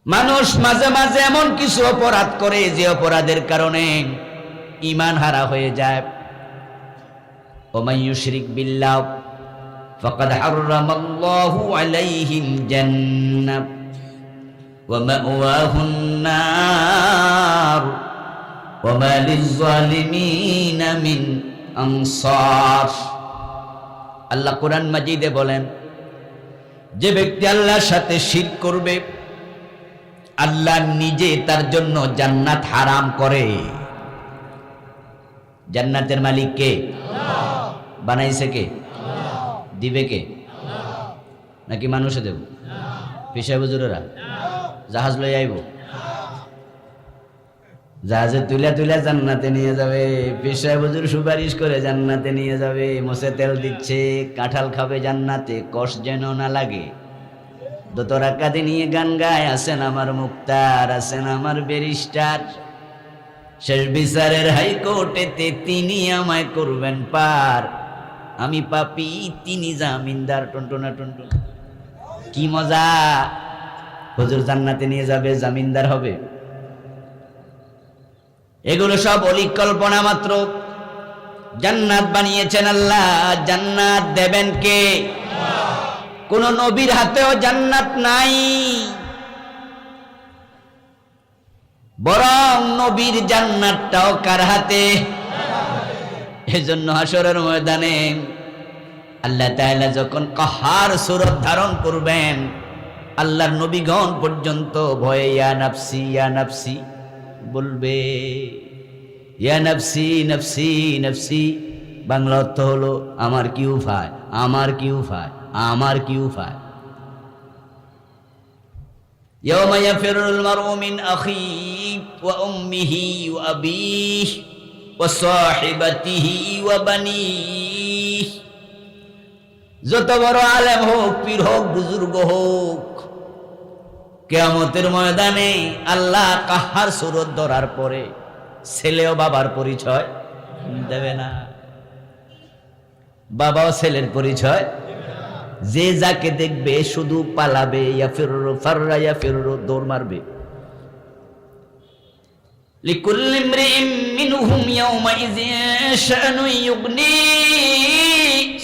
মানুষ মাঝে মাঝে এমন কিছু অপরাধ করে যে অপরাধের কারণে ঈমান হারা হয়ে যায়। ওমাই ইউশরিক বিল্লাহ ফাকাদ হারামাল্লাহু আলাইহিল জান্নাহ ওয়া মাওয়াহুন নার ওয়া মা লিয-যালিমিনা মিন আনসার। আল্লাহ কোরআন মাজিদে বলেন, যে ব্যক্তি আল্লাহর সাথে শিরক করবে আল্লাহ নিজে তার জন্য জান্নাত হারাম করে। জান্নাতের মালিক কে? আল্লাহ। বানাইছে কে? আল্লাহ। দিবে কে? আল্লাহ। নাকি মানুষে দেব? পেশায় বুজুরেরা জাহাজ লই আইব, জাহাজে তুলে তুলে জান্নাতে নিয়ে যাবে। পেশায় বুজুর সুপারিশ করে জান্নাতে নিয়ে যাবে। মোছে তেল দিচ্ছে, কাঁঠাল খাবে জান্নাতে, কষ যেন না লাগে। দোতরা কাঁধে নিয়ে গান গায়, আছেন আমার মুক্তার, আছেন আমার ব্যারিস্টার। শেষ বিচারের হাইকোর্টেতে তিনি আমায় করবেন পার। আমি পাপী, তিনি জামিনদার। টুনটুনা টুনটুন, কি মজা! হুজুর জান্নাতে নিয়ে যাবে, জামিনদার হবে। এগুলো সব অলিক কল্পনা মাত্র। জান্নাত বানিয়েছেন আল্লাহ। জান্নাত দেবেন কে? কোন নবীর হাতেও জান্নাত নাই, বরং নবীর জান্নাতটাও কার হাতে? এজন্য হাসরের ময়দানে আল্লাহ তাআলা যখন কাহার সূরত ধারণ করবেন, আল্লাহর নবীগণ পর্যন্ত ভয়ে ইয়া নাফসি ইয়া নাফসি বলবে। ইয়া নাফসি নাফসি নাফসি বাংলা অর্থ হলো আমার কি উপায়, আমার কি উপায়, আমার কি উপায়। ইয়াওমা ইয়াফিরুল মারউ মিন আখিহি ওয়া উম্মিহি ওয়া আবিহি ওয়া সাহিবাতিহি ওয়া বানিহি। যত বড় আলেম হোক, পীর হোক, বুজুর্গ হোক, কিয়ামতের ময়দানে আল্লাহ কাহার সূরত ধরার পরে ছেলেও বাবার পরিচয় দেবে না, বাবাও ছেলের পরিচয়। যে যাকে দেখবে শুধু পালাবে, ইয়াফিরু ফাররা ইয়াফিরু, দৌড় মারবে। লিকুল্লি ইমরিইম মিনহুম ইয়াওমাইযিন শানুন ইউগনি।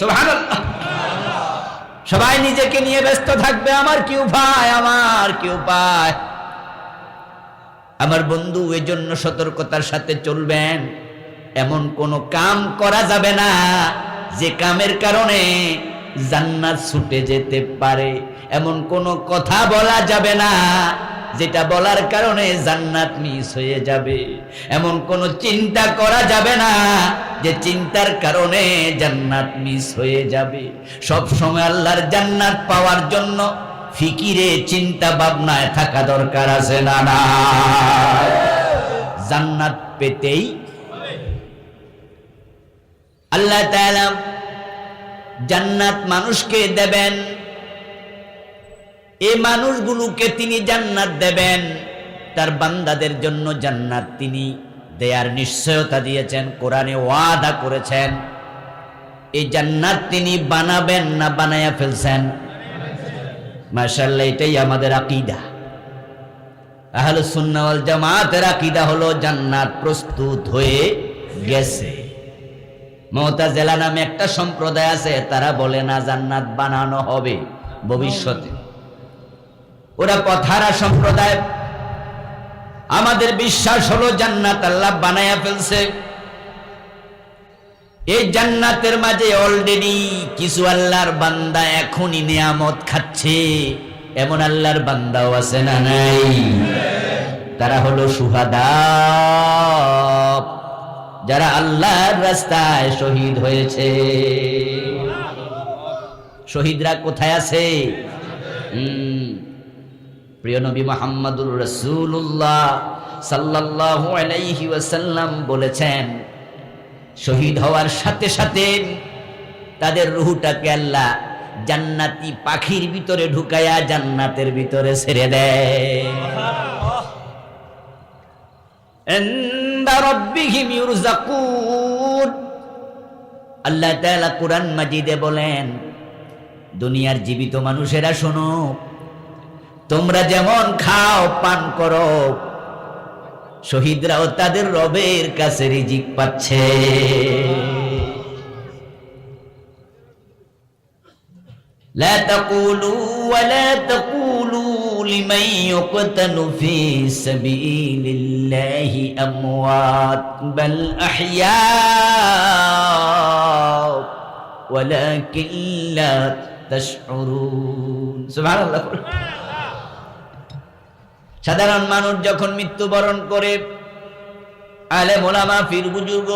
সুবহানাল্লাহ। সবাই নিজেকে নিয়ে ব্যস্ত থাকবে, আমার কি উপায়, আমার কি উপায়। আমার বন্ধু, এজন্য সতর্কতার সাথে চলবেন। এমন কোন কাম করা যাবে না যে কামের কারণে জান্নাত ছুটে যেতে পারে। এমন কোন কথা বলা যাবে না যেটা বলার কারণে জান্নাত মিস হয়ে যাবে। এমন কোন চিন্তা করা যাবে না যে চিন্তার কারণে জান্নাত মিস হয়ে যাবে। সব সময় আল্লাহর জান্নাত পাওয়ার জন্য ফিকিরে, চিন্তা ভাবনায় থাকা দরকার আছে না? না, জান্নাত পেতেই আল্লাহ তাআলা জান্নাত মানুষকে দেবেন। এই মানুষগুলোকে তিনি জান্নাত দেবেন, তার বান্দাদের জন্য জান্নাত তিনি দেয়ার নিশ্চয়তা দিয়েছেন, কোরআনে ওয়াদা করেছেন। এই জান্নাত তিনি বানাবেন না বানায়া ফেলছেন? মাশাআল্লাহ, এটাই আমাদের আকীদা। আহলুস সুন্নাহ ওয়াল জামাতের আকীদা হলো জান্নাত প্রস্তুত হয়ে গেছে। মুতাজিলা নামে একটা সম্প্রদায় আছে, তারা বলে না জান্নাত বানানো হবে ভবিষ্যতে। ওরা পথারা সম্প্রদায়। আমাদের বিশ্বাস হলো জান্নাত আল্লাহ বানায়া ফেলছে। এই জান্নাতের মাঝে অলরেডি কিছু আল্লাহর বান্দা এখনই নিয়ামত খাচ্ছে। এমন আল্লাহর বান্দাও আছে না নাই? তারা হলো শুহাদা, যারা আল্লাহর রাস্তায় শহীদ হয়েছে। শহীদরা কোথায় আছে? প্রিয় নবী মুহাম্মদুর রাসূলুল্লাহ সাল্লাল্লাহু আলাইহি ওয়াসাল্লাম বলেছেন, শহীদ হওয়ার সাথে সাথে তাদের রূহটাকে আল্লাহ জান্নাতি পাখির ভিতরে ঢুকায়া জান্নাতের ভিতরে ছেড়ে দেয়। ইনদা রাব্বিহিম ইউরযাকুন। আল্লাহ তাআলা কুরআন মাজিদে বলেন, দুনিয়ার জীবিত মানুষেরা শোনো, তোমরা যেমন খাও পান করো, শহীদরাও তাদের রবের কাছে রিজিক পাচ্ছে। لا تقولوا ولا تقولوا لمن يقتل في سبيل الله أموات بل أحياء ولكن لا تشعرون سبحان الله। সাধারণ মানুষ যখন মৃত্যুবরণ করে, আলেম ওলামা পীর বুজুর্গ,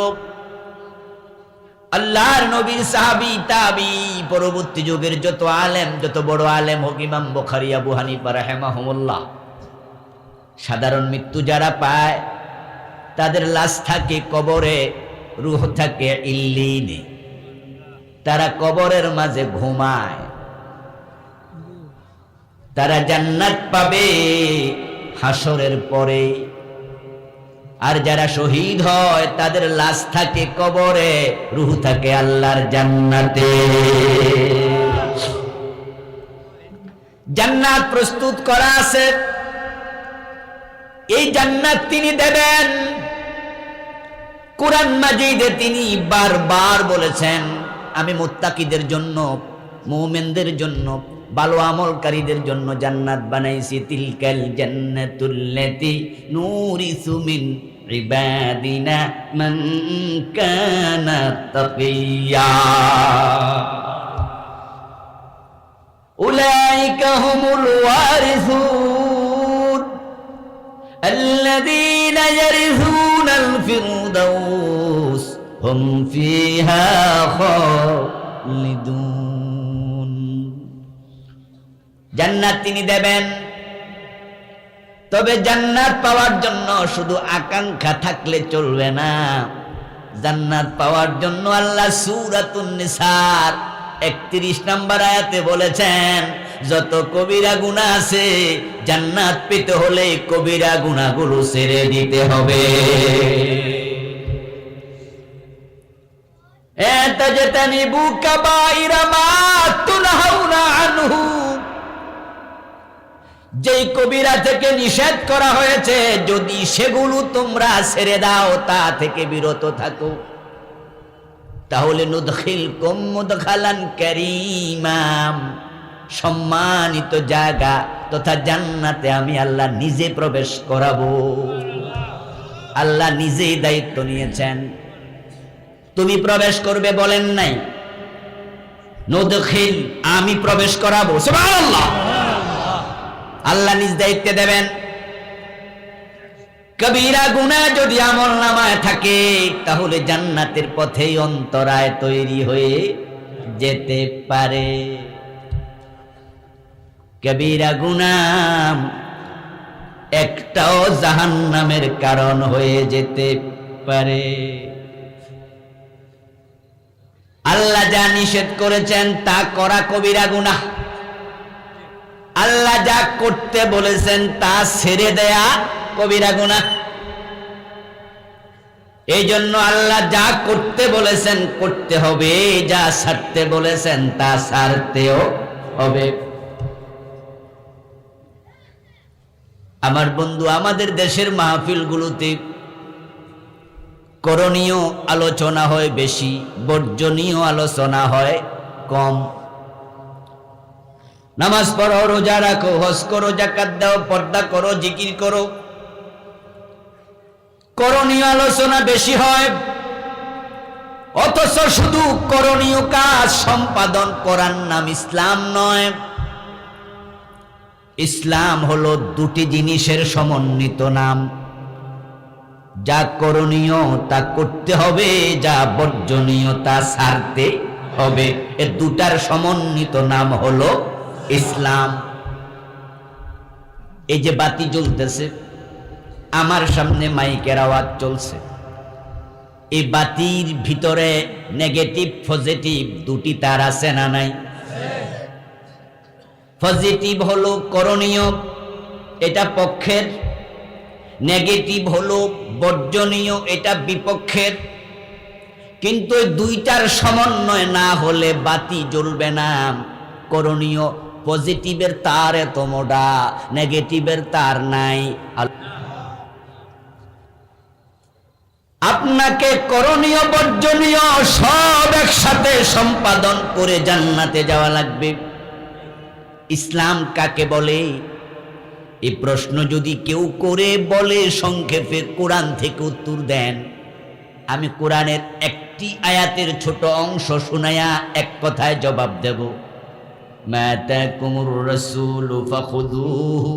আল্লাহর নবীর সাহাবী তাবী, পরবর্তী যুগের যত আলেম, যত বড় আলেম হোক, ইমাম বুখারী, আবু হানিফা রাহিমাহুমুল্লাহ, সাধারণ মৃত্যু যারা পায় তাদের লাশ থাকে কবরে, রূহ থাকে ইল্লিনে। তারা কবরের মাঝে ঘুমায়, তারা জান্নাত পাবে হাসরের পরে। আর যারা শহীদ হয় তাদের লাশ থাকে কবরে, রূহ থাকে আল্লাহর জান্নাতে। জান্নাত প্রস্তুত করা আছে, এই জান্নাত তিনি দেবেন। কুরআন মাজিদে তিনি বারবার বলেছেন, আমি মুত্তাকিদের জন্য, মুমিনদের জন্য, ভালো আমলকারীদের জন্য জান্নাত বানাইছি। তিলকাল জান্নাতুল্লাতী নুরিসু মিন ইবাদিনা মান কানা তাকিয়া উলাইকা হুমুল ওয়ারিসুন আল্লাযীনা ইয়ারিসুনাল ফিরদাউস হুম ফিহা খালিদুন। জান্নাত তিনি দেবেন। তবে জান্নাত পাওয়ার জন্য শুধু আকাঙ্ক্ষা থাকলে চলবে না। জান্নাত পাওয়ার জন্য আল্লাহ সূরাতুন নিসার 31 নম্বর আয়াতে বলেছেন, যত কবিরা গুনাহ আছে, জান্নাত পেতে হলে কবিরা গুনাহগুলো ছেড়ে দিতে হবে। তাজতানিবু কাবাইরা মা তুনহাউনা আনহু, যেই কবিরা থেকে নিষেধ করা হয়েছে, যদি সেগুলো তোমরা ছেড়ে দাও, তা থেকে বিরত থাকো, তাহলে নুদখিলকুম মুদখালান কারীমা, সম্মানিত জায়গা তথা জান্নাতে আমি আল্লাহ নিজে প্রবেশ করাবো। আল্লাহ নিজেই দায়িত্ব নিয়েছেন। তুমি প্রবেশ করবে বলেন নাই, নুদখিল, আমি প্রবেশ করাবো। সুবহানাল্লাহ। আল্লাহ নিজ দায়িত্বে দেবেন। কবিরা গুনাহ যদি আমলনামায় থাকে, তাহলে জান্নাতের পথেই অন্তরায় তৈরি হয়ে যেতে পারে। কবিরা গুনাহ একটাও জাহান্নামের কারণ হয়ে যেতে পারে। আল্লাহ যা নিষেধ করেছেন তা করা কবিরা গুনাহ, আল্লাহ যা করতে বলেছেন তা ছেড়ে দেয়া কবিরা গুনাহ। এই জন্য আল্লাহ যা করতে বলেছেন করতে হবে, যা ছাড়তে বলেছেন তা ছাড়তেও হবে। আমার বন্ধু, আমাদের দেশের মাহফিলগুলোতে করণীয় আলোচনা হয় বেশি, বর্জনীয় আলোচনা হয় কম। নামাজ পড়ো, রোজা রাখো, হজ করো, যাকাত দাও, পর্দা করো, জিকির করো, করণীয় আলোচনা বেশি হয়। অথচ শুধু করণীয় কাজ সম্পাদন করার নাম ইসলাম নয়। ইসলাম হলো দুটি জিনিসের সমন্বিত নাম। যা করণীয় তা করতে হবে, যা বর্জনীয় তা ছাড়তে হবে। এ দুটার সমন্বিত নাম হলো ইসলাম। এই যে বাতি জ্বলতেছে, আমার সামনে মাইকের আওয়াজ চলছে, এই বাতির ভিতরে নেগেটিভ পজিটিভ দুটি তার আছে না নাই? পজিটিভ হলো করণীয়, এটা পক্ষের, নেগেটিভ হলো বর্জনীয়, এটা বিপক্ষের। কিন্তু এই দুইটার সমন্বয় না হলে বাতি জ্বলবে না। করণীয় পজিটিভের তার এত মোটা, নেগেটিভের তার নাই। আপনাকে করণীয় বর্জনীয় সব একসাথে সম্পাদন করে জান্নাতে যাওয়া লাগবে। ইসলাম কাকে বলে? এই প্রশ্ন যদি কেউ করে বলে সংক্ষেপে কোরআন থেকে উত্তর দেন। আমি কোরআনের একটি আয়াতের ছোট অংশ শুনাইয়া এক কথায় জবাব দেব। মা তাকুমুর রাসূলু ফাখুযুহু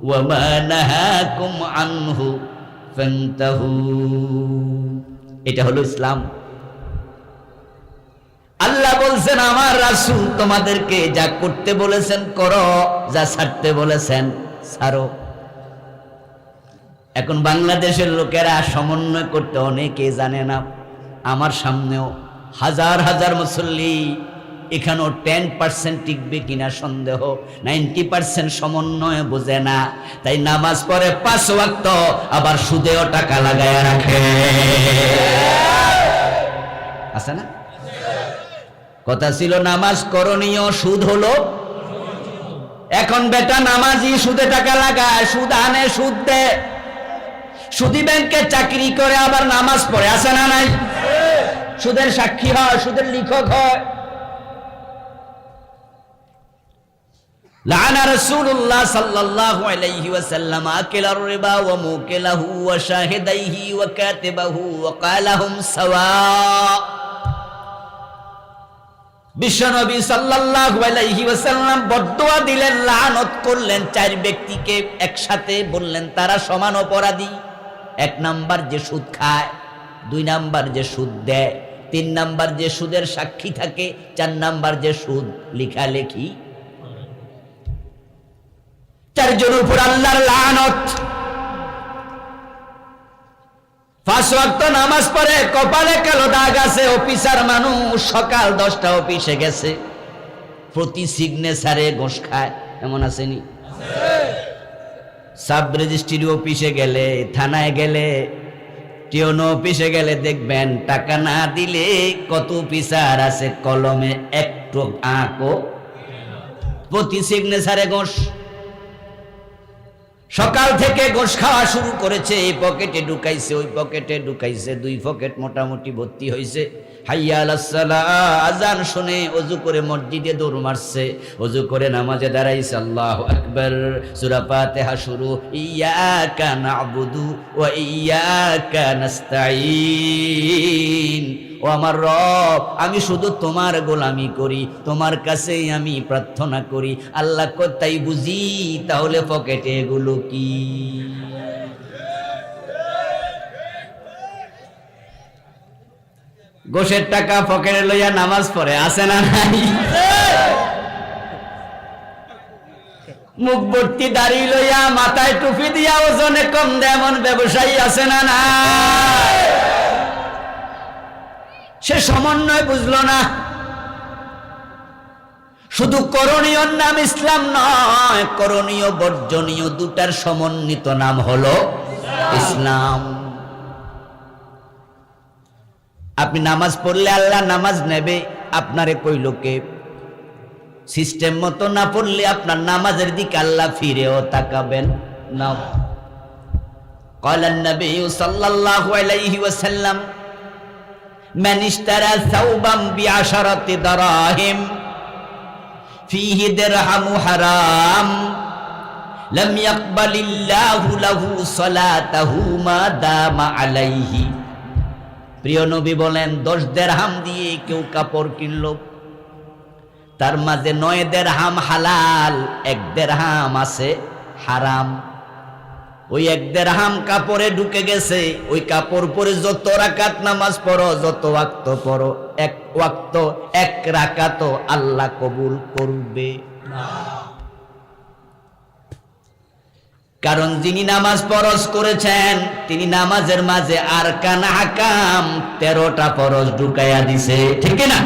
ওয়া মা নাহাকুম আনহু ফান্তাহু। এটা হলো ইসলাম। আল্লাহ বলছেন আমার রাসূল তোমাদেরকে যা করতে বলেছেন করো, যা ছাড়তে বলেছেন ছাড়ো। এখন বাংলাদেশের লোকেরা সমন্বয় করতে অনেকে জানে না। আমার সামনেও হাজার হাজার মুসল্লি, এখানেও 10% টিকবে কিনা সন্দেহ। 90% সমন্বয় বোঝে না, তাই নামাজ পড়ে 5 ওয়াক্ত, আবার সুদেও টাকা লাগায় রাখে। আছে না? কথা ছিল নামাজ করণীয়, সুদ হলো। এখন বেটা নামাজি সুদে টাকা লাগায়, সুদ আনে, সুদ দেয়, সুদি ব্যাংকে চাকরি করে, আবার নামাজ পড়ে। আছে না নাই? সুদের সাক্ষী হয়, সুদের লিখক হয়। লাআনা রাসূলুল্লাহ সাল্লাল্লাহু আলাইহি ওয়াসাল্লাম আকিলার রিবা ওয়া মুকিলাহু ওয়া শাহিদাইহি ওয়া কাতিবাহু ওয়া ক্বালাহুম সাওয়া। বিশ্বনবী সাল্লাল্লাহু আলাইহি ওয়াসাল্লাম বদদুয়া দিলেন, লানত করলেন 4 ব্যক্তিকে একসাথে, বললেন তারা সমান অপরাধী। 1 নাম্বার যে সুদ খায়, 2 নাম্বার যে সুদ দেয়, 3 নাম্বার যে সুদের সাক্ষী থাকে, 4 নাম্বার যে সুদ লেখালেখি। 4 জনের উপর আল্লাহর লানত। 5 ওয়াক্ত নামাজ পড়ে, কপালে কালো দাগ আছে, অফিসার মানুষ, সকাল 10টা অফিসে গেছে, প্রতি সিগনেচারে ঘুষ খায়। এমন আসেনি? সাব রেজিস্ট্রি অফিসে গেলে, থানায় গেলে, টিওনো অফিসে গেলে দেখবেন টাকা না দিলে কত অফিসার আছে কলমে একটু আঁকো, প্রতি সিগনেচারে ঘুষ। সকাল থেকে ঘুষ খাওয়া শুরু করেছে, এই পকেটে ঢুকাইছে, ওই পকেটে ঢুকাইছে, 2 পকেট মোটামুটি ভর্তি হয়েছে। হাইয়া আলাস সালাহ, আজান শুনে ওযু করে মসজিদে দৌড় মারছে, ওযু করে নামাজে দাঁড়াইছে, আল্লাহু আকবার, সূরা ফাতিহা শুরু, ইয়াকা না'বুদু ওয়া ইয়াকা নাস্তাঈন। ও আমার রব, আমি শুধু তোমার গোলামি করি, তোমার কাছেই আমি প্রার্থনা করি। আল্লাহ তাই বুঝি, তাহলে পকেটে এগুলো কি? গোশের টাকা পকেটে লইয়া নামাজ পড়ে। আছে না নাই? মুখ ভর্তি দাড়ি লইয়া, মাথায় টুপি দিয়া, ওজনে কম দেয় এমন ব্যবসায়ী আছে না নাই? সে সমন্বয় বুঝলো না। শুধু করণীয় নাম ইসলাম নয়, করণীয় বর্জনীয় দুটার সমন্বিত নাম হলো ইসলাম। আপনি নামাজ পড়লে আল্লাহ নামাজ নেবে, আপনারে কইল কে? সিস্টেম মতো না পড়লে আপনার নামাজের দিকে আল্লাহ ফিরেও তাকাবেন না। ক্বালান নবী সাল্লাল্লাহু আলাইহি ওয়াসাল্লাম, মান ইশতারা সাওবাম বিআশারাতি দারাহিম ফীহি দিরহামু হারাম লাম ইয়াকবালিল্লাহু লাহু সালাতাহু মা দামা আলাইহি। প্রিয় নবী বলেন, 10 দিরহাম দিয়ে কেউ কাপড় কিনলো, তার মাঝে 9 দিরহাম হালাল, 1 দিরহাম আছে হারাম। ওই 1 দিরহাম কাপড়ে ঢুকে গেছে, ওই কাপড় পরে যত রাকাত নামাজ পড়ো, যত ওয়াক্ত পড়ো, 1 ওয়াক্ত 1 রাকাত আল্লাহ কবুল করবে না। কারণ যিনি নামাজ ফরজ করেছেন, তিনি নামাজের মাঝে আরকান আহকাম 13টা ফরজ ঢুকাইয়া দিছে, ঠিক না?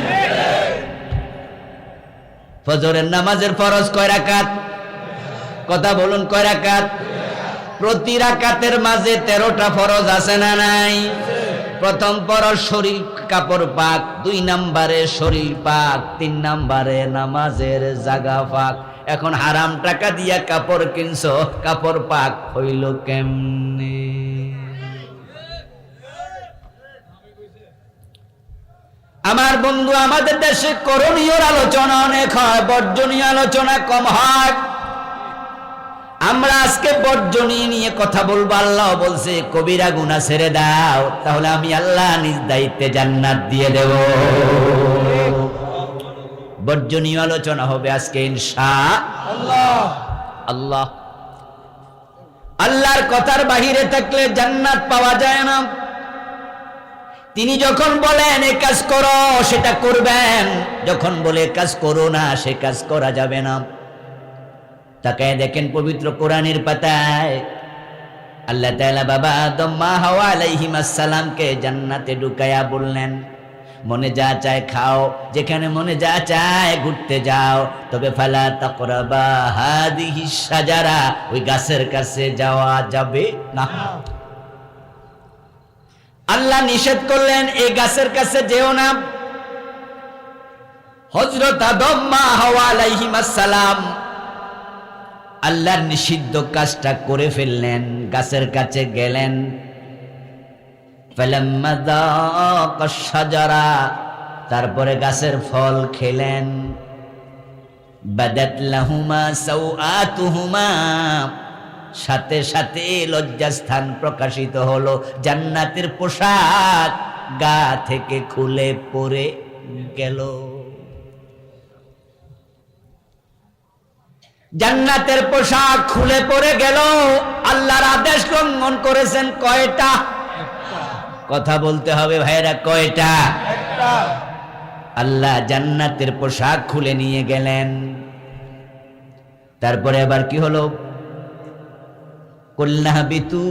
ফজরের নামাজের ফরজ কয় রাকাত? কথা বলুন, কয় রাকাত? প্রতি রাকাতের মাঝে 13টা ফরজ আছে না নাই? প্রথম ফরজ শরীর কাপড় পাক, 2 নম্বরে শরীর পাক, 3 নম্বরে নামাজের জায়গা পাক। এখন হারাম টাকা দিয়া কাপড় কিনছো, কাপড় পাক হইল কেমনে? আমার বন্ধু, আমাদের দেশে করণীয় আলোচনা অনেক হয়, বর্জনীয় আলোচনা কম হয়। আমরা আজকে বর্জনীয় নিয়ে কথা বলবো। আল্লাহ বলছে কবিরা গুনাহ ছেড়ে দাও, তাহলে আমি আল্লাহ নিজ দায়িত্বে জান্নাত দিয়ে দেব। বর্জনীয় আলোচনা হবে আজকে ইনশাআল্লাহ। আল্লাহ আল্লাহর কথার বাহিরে থাকলে জান্নাত পাওয়া যায় না। তিনি যখন বলেন এই কাজ করো, সেটা করবেন। যখন বলে কাজ করো না, সে কাজ করা যাবে না। তাকায় দেখেন পবিত্র কোরআনের পাতায় আল্লাহ তাআলা বাবা আদম মা হাওয়া আলাইহিস সালামকে জান্নাতে ঢুকায়া বললেন, মনে যা চায় খাও, যেখানে মনে যা চায় ঘুরতে যাও, তবে ফালা তাকরাবা হাদিহিস শাজারা, ওই গাছের কাছে যাওয়া যাবে না। আল্লাহ নিষেধ করলেন এই গাছের কাছে যেও না। হযরত আদম মা হাওয়া আলাইহিস সালাম আল্লাহর নিষিদ্ধ কাজটা করে ফেললেন, গাছের কাছে গেলেন। ফালাম্মা যাকাশ শাজারা, তারপরে গাছের ফল খেলেন। বাদাত লাহুমা সাওআতুহুমা, সাথে সাথে লজ্জাস্থান প্রকাশিত হলো। জান্নাতের পোশাক গা থেকে খুলে পড়ে গেল। জান্নাতের পোশাক খুলে পড়ে গেল। আল্লাহর আদেশ লঙ্ঘন করেছেন কয়টা? কথা বলতে হবে ভাইরা, কয়টা? আল্লাহ জান্নাতের পোশাক খুলে নিয়ে গেলেন। তারপরে আবার কি হলো? কুল্না বিতু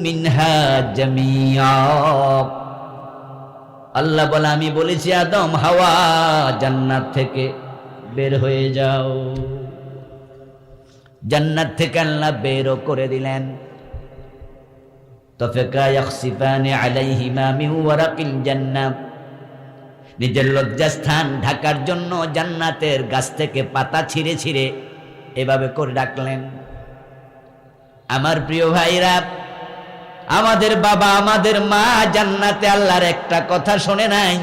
মিনহা জামিয়া, আল্লাহ বলে আমি বলেছি আদম হাওয়া জান্নাত থেকে বের হয়ে যাও। জান্নাত থেকে আল্লাহ বেরও করে দিলেন। তাফাকা ইয়াখসিফানি আলাইহিমা মিন ওয়ারাকিল জান্নাহ, নিজের লজ্জাস্থান ঢাকার জন্য জান্নাতের গাছ থেকে পাতা ছিঁড়ে ছিঁড়ে এভাবে করে ডাকলেন। আমার প্রিয় ভাইরা, আমাদের বাবা আমাদের মা জান্নাতে আল্লাহর একটা কথা শোনে নাই।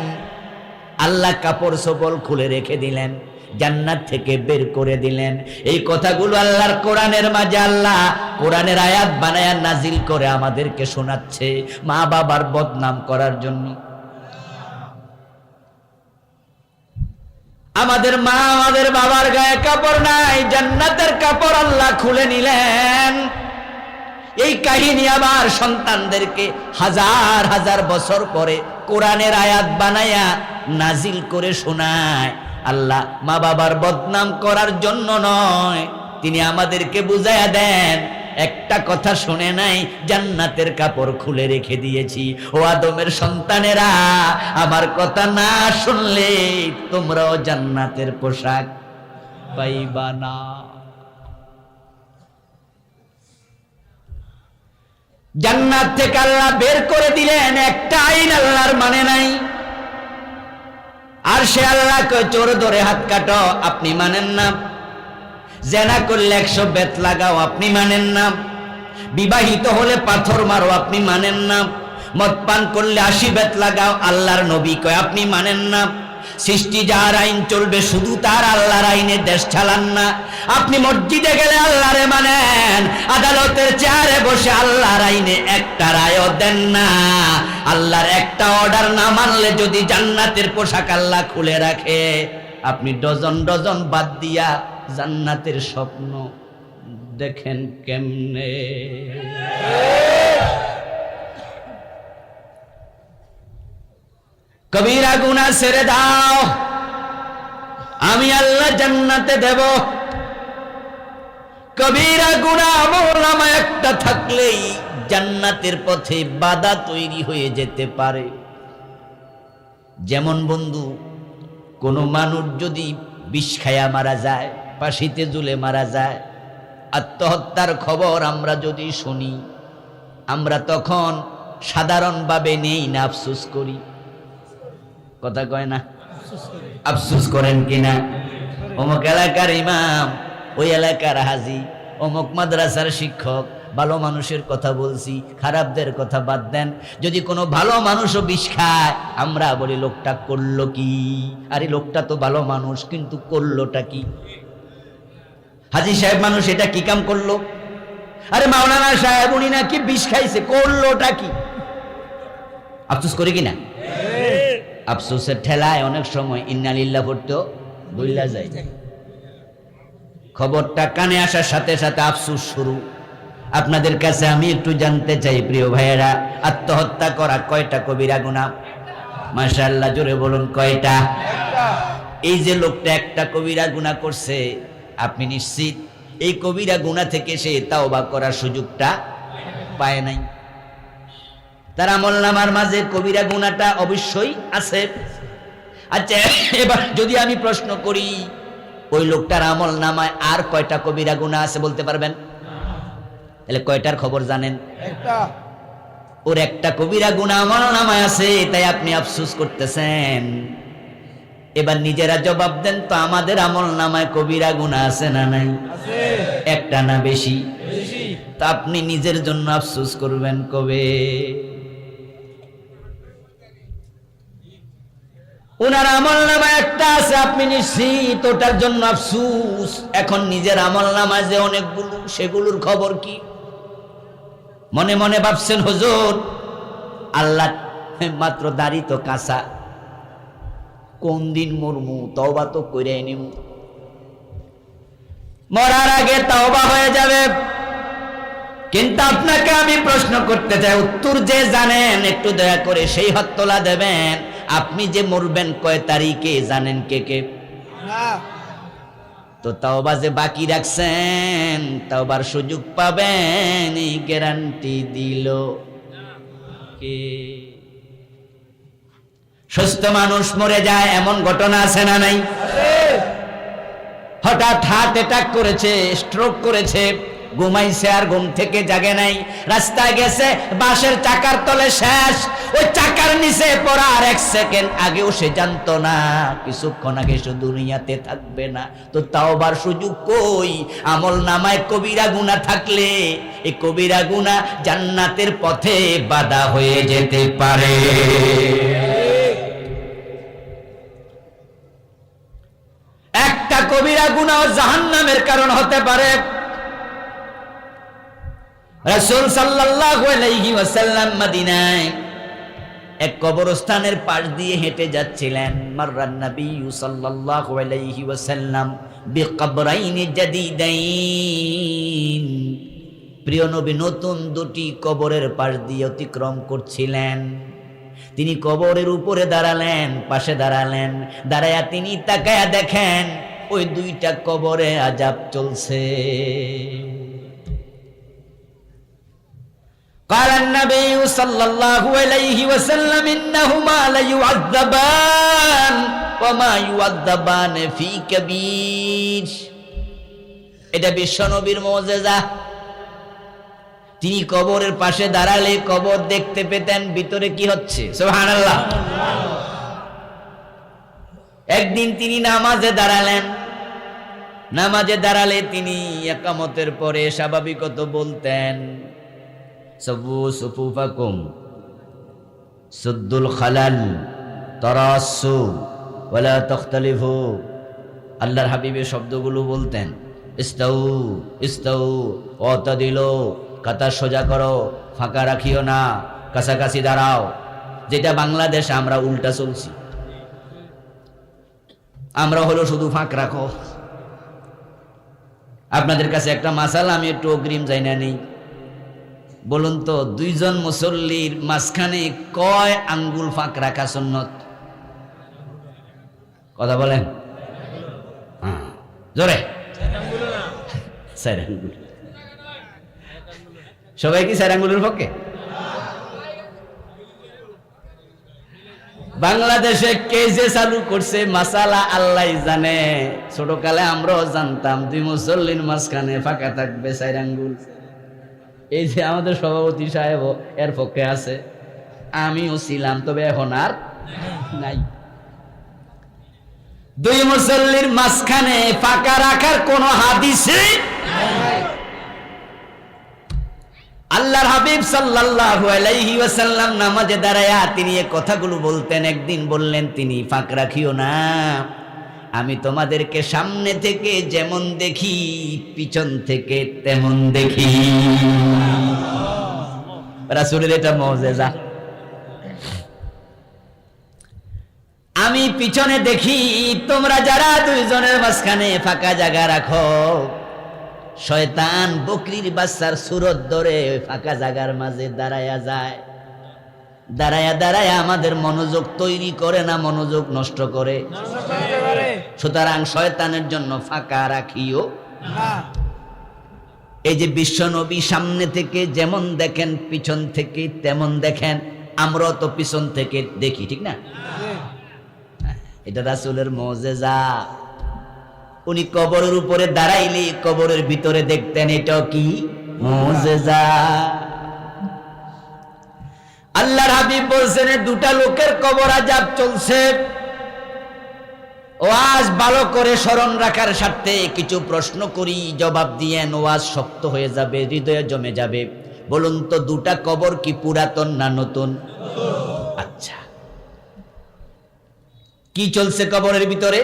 আল্লাহ কাপড় চোপড় খুলে রেখে দিলেন, জান্নাত থেকে বের করে দিলেন। এই কথাগুলো আল্লাহর কোরআনের মাঝে আল্লাহ কোরআনের আয়াত বানায়া নাজিল করে আমাদেরকে শোনাচ্ছে, মা বাবার বদনাম করার জন্য। আমাদের মা আমাদের বাবার গায়ে কাপড় নাই, জান্নাতের কাপড় আল্লাহ খুলে নিলেন। এই কাহিনী আবার সন্তানদেরকে হাজার হাজার বছর পরে কোরআনের আয়াত বানায়া নাজিল করে শোনায়। আল্লাহ মা বাবার বদনাম করার জন্য নয়, তিনি আমাদেরকে বুঝাইয়া দেন একটা কথা শুনে নাই, জান্নাতের কাপড় খুলে রেখে দিয়েছি। ও আদমের সন্তানেরা, আমার কথা না শুনলে তোমরাও জান্নাতের পোশাক পাইবা না। জান্নাত থেকে আল্লাহ বের করে দিলেন, একটা আইন আল্লাহর মানে নাই। আর সে আল্লাহকে চোর ধরে হাত কাটো, আপনি মানেন না। জেনা করলে 100 বেত লাগাও, আপনি মানেন না। বিবাহিত হলে পাথর মারো, আপনি মানেন না। মদ পান করলে 80 বেত লাগাও, আল্লাহর নবী কয়, আপনি মানেন না। সৃষ্টি যার আইন চলবে শুধু তার, আল্লাহর আইনে দেশ চালান না। আপনি মসজিদে গেলে আল্লাহরে মানেন, আদালতের চেয়ারে বসে আল্লাহর আইনে একটা রায়ও দেন না। আল্লাহর একটা অর্ডার না মানলে যদি জান্নাতের পোশাক আল্লাহ খুলে রাখে, আপনি ডজন ডজন বাদ দিয়া জান্নাতের স্বপ্ন দেখেন কেমনে? কবিরা গুনাহ ছেড়ে দাও, আমি আল্লাহ জান্নাতে দেব। কবিরা গুনাহ আমলনামা একটা থাকলেই জান্নাতের পথে বাধা তৈরি হয়ে যেতে পারে। যেমন বন্ধু, কোনো মানুষ যদি বিষ খায়া মারা যায়, ফাঁসিতে ঝুলে মারা যায়, আত্মহত্যার খবর আমরা যদি শুনি, আমরা তখন সাধারণভাবে নেই না আফসোস করি? কথা কয় না? আফসোস করেন কিনা? অমুক এলাকার ইমাম ওই এলাকার হাজি, অমুক মাদ্রাসার শিক্ষক, ভালো মানুষের কথা বলছি, খারাপদের কথা বাদ দেন। যদি কোনো ভালো মানুষও বিষ খায়, আমরা বলি লোকটা করলো কি? আরে লোকটা তো ভালো মানুষ, কিন্তু করলোটা কি? হাজি সাহেব মানুষ, এটা কি কাম করলো? আরে মাওলানা সাহেব উনি নাকি বিষ খাইছে, করলোটা কি? আফসোস করি কিনা? আফসোসের ঠেলায় অনেক সময় ইন্না লিল্লাহ পড়তেও ভুইলা যায়। খবরটা কানে আসার সাথে সাথে আফসোস শুরু। আপনাদের কাছে আমি একটু জানতে চাই প্রিয় ভাইয়েরা, আত্মহত্যা করা কয়টা কবিরা গুনাহ? মাশাআল্লাহ, জোরে বলুন কয়টা? এই যে লোকটা একটা কবিরা গুনাহ করছে, আপনি নিশ্চিত এই কবিরা গুনাহ থেকে সে তাওবা করার সুযোগটা পায় নাই? তার আমলনামার মাঝে কবিরা গুনাহটা অবশ্যই আছে। আচ্ছা, এবার যদি আমি প্রশ্ন করি, ওই লোকটার আমলনামায় আর কয়টা কবিরা গুনাহ আছে বলতে পারবেন? তাহলে কয়টার খবর জানেন? একটা। ওর একটা কবিরা গুনাহ আমলনামায় আছে, তাই আপনি আফসোস করতেছেন। এবার নিজেরা জবাব দেন তো, আমাদের আমলনামায় কবিরা গুনাহ আছে না নাই? আছে। একটা না বেশি? বেশি। তা আপনি নিজের জন্য আফসোস করবেন কবে? ওনার আমলনামায় একটা আছে, আপনি নিশ্চিত ওটার জন্য আফসোস। এখন নিজের আমলনামায় যে অনেকগুলো, সেগুলোর খবর কি? মনে মনে ভাবছেন হুজুর আল্লাহ মাত্র দাড়ি তো কাঁচা, কোন দিন মরমু, তওবা তো করে নিমু, মরার আগে তওবা হয়ে যাবে। কিন্তু আপনাকে আমি প্রশ্ন করতে চাই, উত্তর যে জানেন একটু দয়া করে সেই হাত তোলা দেবেন। আপনি যে মরবেন কয় তারিখে জানেন কে কে? তো তাওবা যে বাকি রাখছেন, তাওবার সুযোগ পাবেন, এই গ্যারান্টি দিল কে? সুস্থ মানুষ মরে যায়, এমন ঘটনা আছে না নাই? হঠাৎ হার্ট অ্যাটাক করেছে, স্ট্রোক করেছে, ঘুমাইছে আর ঘুম থেকে জাগে নাই, রাস্তায় গেছে, বাসের চাকার তলে শেষ, ওই চাকার নিচে পড়া আর এক সেকেন্ড আগেও সে জানতো না কিছুক্ষণ আগে সে দুনিয়াতে থাকবে না। তো তাওবার সুযোগ কই? আমল নামায় কবিরা গুনাহ থাকলে এই কবিরা গুনাহ জান্নাতের পথে বাধা হয়ে যেতে পারে। একটা কবিরা গুনাহ জাহান্নামের কারণ হতে পারে। রাসূল সাল্লাল্লাহু আলাইহি ওয়াসাল্লাম মদিনায় এক কবরস্থানের পাশ দিয়ে হেঁটে যাচ্ছিলেন। মাররান নবী সাল্লাল্লাহু আলাইহি ওয়াসাল্লাম বিকবরাইন জাদীদাইন, প্রিয় নবী নতুন দুটি কবরের পাশ দিয়ে অতিক্রম করছিলেন। তিনি কবরের উপরে দাঁড়ালেন, পাশে দাঁড়ালেন, দাঁড়ায়া তিনি তাকায়া দেখেন ওই দুইটা কবরে আযাব চলছে। قال النبي صلى الله عليه وسلم إنهما ليعذبان وما يعذبان في كبير। এটা বিশ্বনবীর মুজিজা। তিনি কবরের পাশে দাঁড়ালে কবর দেখতে পেতেন ভিতরে কি হচ্ছে। সুবহানাল্লাহ। একদিন তিনি নামাজে দাঁড়ালেন, নামাজে দাঁড়ালে তিনি ইকামতের পরে স্বাভাবিকত বলতেন, সাবু সুফুফাকুম সুদ্দুল খালাল তারাসু ওয়ালা তাখতালিফু। আল্লাহর হাবিবের শব্দগুলো বলতেন, ইস্তাউ ইস্তাউ ওয়াতাদিলু, কাতার সোজা করো, ফাঁকা রাখিও না, কাছাকাছি দাঁড়াও। যেটা বাংলাদেশে আমরা উল্টা চলছি, আমরা হলো শুধু ফাঁক রাখো। আপনাদের কাছে একটা মাসালা আমি একটু অগ্রিম যাই না নেই, বলুন তো দুইজন মুসল্লির মাঝখানে কয় আঙ্গুল ফাঁক রাখা সুন্নত? কথা বলেন জোরে। 4 আঙ্গুল। সবাই কি 4 আঙ্গুলের পক্ষে? বাংলাদেশে কে যে চালু করছে মাসালা আল্লাহ জানে। ছোটকালে আমরাও জানতাম 2 মুসল্লির মাঝখানে ফাঁকা থাকবে 4 আঙ্গুল। এই যে আমাদের সভাপতি সাহেব এর পক্ষে আছে, আমিও ছিলাম, তবে এখন আর নাই। দুই মুসল্লির মাঝখানে ফাঁকা রাখার কোন হাদিসে আল্লাহর হাবিব সাল্লাল্লাহু আলাইহি ওয়াসাল্লাম নামাজে দাঁড়ায়া তিনি এই কথাগুলো বলতেন। একদিন বললেন তিনি, ফাঁক রাখিও না, আমি তোমাদেরকে সামনে থেকে যেমন দেখি পিছন থেকে তেমন দেখি। রাসূলের এটা মুজিজা। আমি পিছনে দেখি, তোমরা যারা দুইজনের মাঝখানে ফাঁকা জায়গা রাখো, শয়তান বকরির বাচ্চার সুরত ধরে ফাঁকা জায়গার মাঝে দাঁড়ায়া যায়। দাঁড়ায়া দাঁড়ায়া আমাদের মনোযোগ তৈরি করে না, মনোযোগ নষ্ট করে। সুতরাং শয়তানের জন্য ফাঁকা রাখিও না। এই যে বিশ্বনবী সামনে থেকে যেমন দেখেন পিছন থেকে তেমন দেখেন, আমরাও তো পিছন থেকে দেখি, ঠিক না? এটা রাসূলের মুজিজা। উনি কবরের উপরে দাঁড়াইলে কবরের ভিতরে দেখতেন, এটাও কি মুজিজা। আল্লাহর হাবিব বলছেন, দুটা লোকের কবর আযাব চলছে। ওয়াজ ভালো করে স্মরণ রাখার স্বার্থে কিছু প্রশ্ন করি, জবাব দিয়েন, ওয়াজ শক্ত হয়ে যাবে, হৃদয়ে জমে যাবে। বলুন তো, দুটা কবর কি পুরাতন না নতুন? আচ্ছা, কি চলছে কবরের ভিতরে?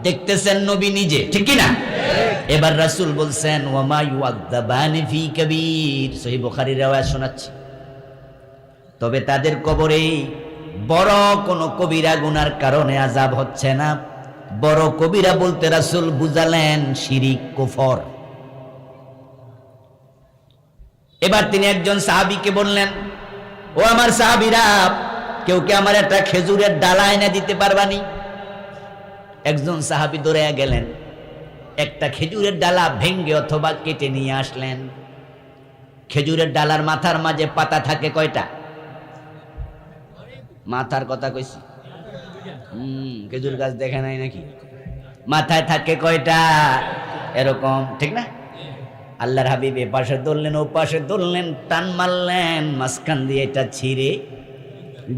দেখতেছেন নবী নিজে, ঠিক কি না? এবার রাসূল বলছেন, ওয়ামা ইউআযাবানি ফি কাবীর। সহিহ বুখারীর riwayat শোনাচ্ছি। তবে তাদের কবরে বড় কোন কবিরা গুনার কারণে আযাব হচ্ছে না। বড় কবিরা বলতে রাসূল বুঝালেন শিরিক, কুফর। এবার তিনি একজন সাহাবীকে বললেন, ও আমার সাহাবীরা, কেউ কি আমার একটা খেজুরের ডালা এনে দিতে পারবানি? একজন সাহাবী দৌড়ে গেলেন, একটা খেজুরের ডালা ভেঙ্গে অথবা কেটে নিয়ে আসলেন। খেজুরের ডালার মাথার মাঝে পাতা থাকে কয়টা? মাথার কথা কইছি। খেজুর গাছ দেখে নাই নাকি? মাথায় থাকে কয়টা? এরকম, ঠিক না? আল্লাহর হাবিব এ পাশে ধরলেন, ও পাশে ধরলেন, টান মারলেন, মাঝখান দিয়ে এটা ছিঁড়ে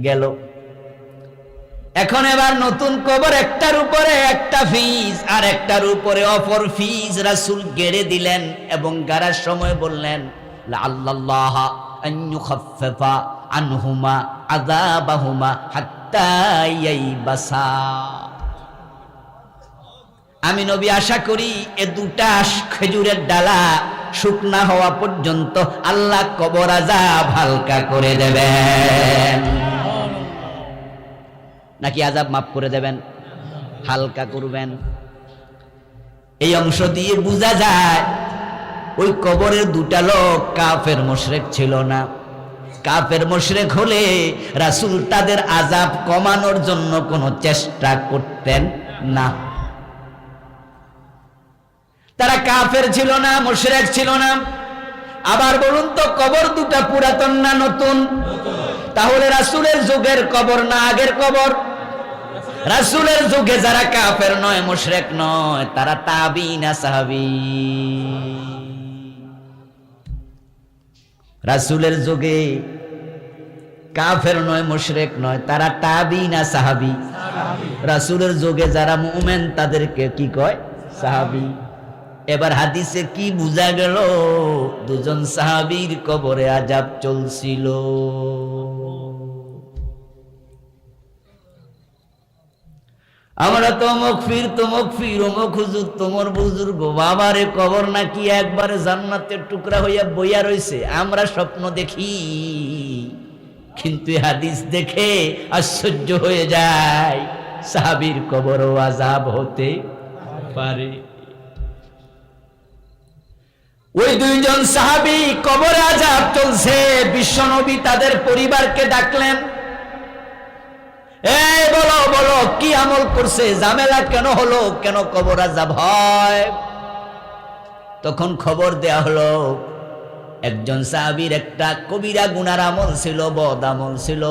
গেল। এখন এবার নতুন কবর, একটার উপরে একটা ফিস আর একটার উপরে অপর ফিস রাসূল গেড়ে দিলেন এবং গাড়ার সময় বললেন, লাআল্লাল্লাহ আন ইউখাফফিফা আনহুমা আযাবাহুমা হাত্তা ইয়াইবাসা। আমি নবী আশা করি এ দুটা খেজুরের ডালা শুকনা হওয়া পর্যন্ত আল্লাহ কবর আযাব হালকা করে দেবেন। নাকি আযাব মাফ করে দেবেন? হালকা করবেন। এই অংশ দিয়ে বোঝা যায় ওই কবরের দুটা লোক কাফের মুশরিক ছিল না। কাফের মুশরিক হলে রাসূল তাদের আযাব কমানোর জন্য কোনো চেষ্টা করতেন না। তারা কাফের ছিল না, মুশরিক ছিল না। আবার বলুন তো, কবর দুটা পুরাতন না নতুন? তাহলে রাসূলের যুগের কবর না আগের কবর? রাসূলের যুগে যারা কাফের নয়, মুশরিক নয়, তারা তাবিঈন না সাহাবী। রাসূলের যুগে কাফের নয়, মুশরিক নয়, তারা তাবিঈন না সাহাবী। রাসূলের যুগে যারা মুমিন তাদেরকে কি কয়? সাহাবী। এবার হাদিসে কি বোঝা গেল? দুজন সাহাবীর কবরে আযাব চলছিল। আমরা তো অমুক ফির, তমুক ফির, অমুক হুজুর, তোমার বুজুর্গ, বাবারে কবর নাকি একবারে জান্নাতের টুকরা হইয়া বইয়া রইছে। আমরা স্বপ্ন দেখি, কিন্তু হাদিস দেখে আশ্চর্য হয়ে যায়, সাহাবীর কবরও আযাব হতে পারে। ওই দুইজন সাহাবী কবরে আযাব চলছে, বিশ্বনবী তাদের পরিবারকে ডাকলেন, এই বলো বলো কি আমল করছে, ঝামেলা কেন হলো, কেন কবর আযাব হয়? তখন খবর দেয়া হলো, একজন সাহাবীর একটা কবিরা গুনার আমল ছিল, বদ আমল ছিল।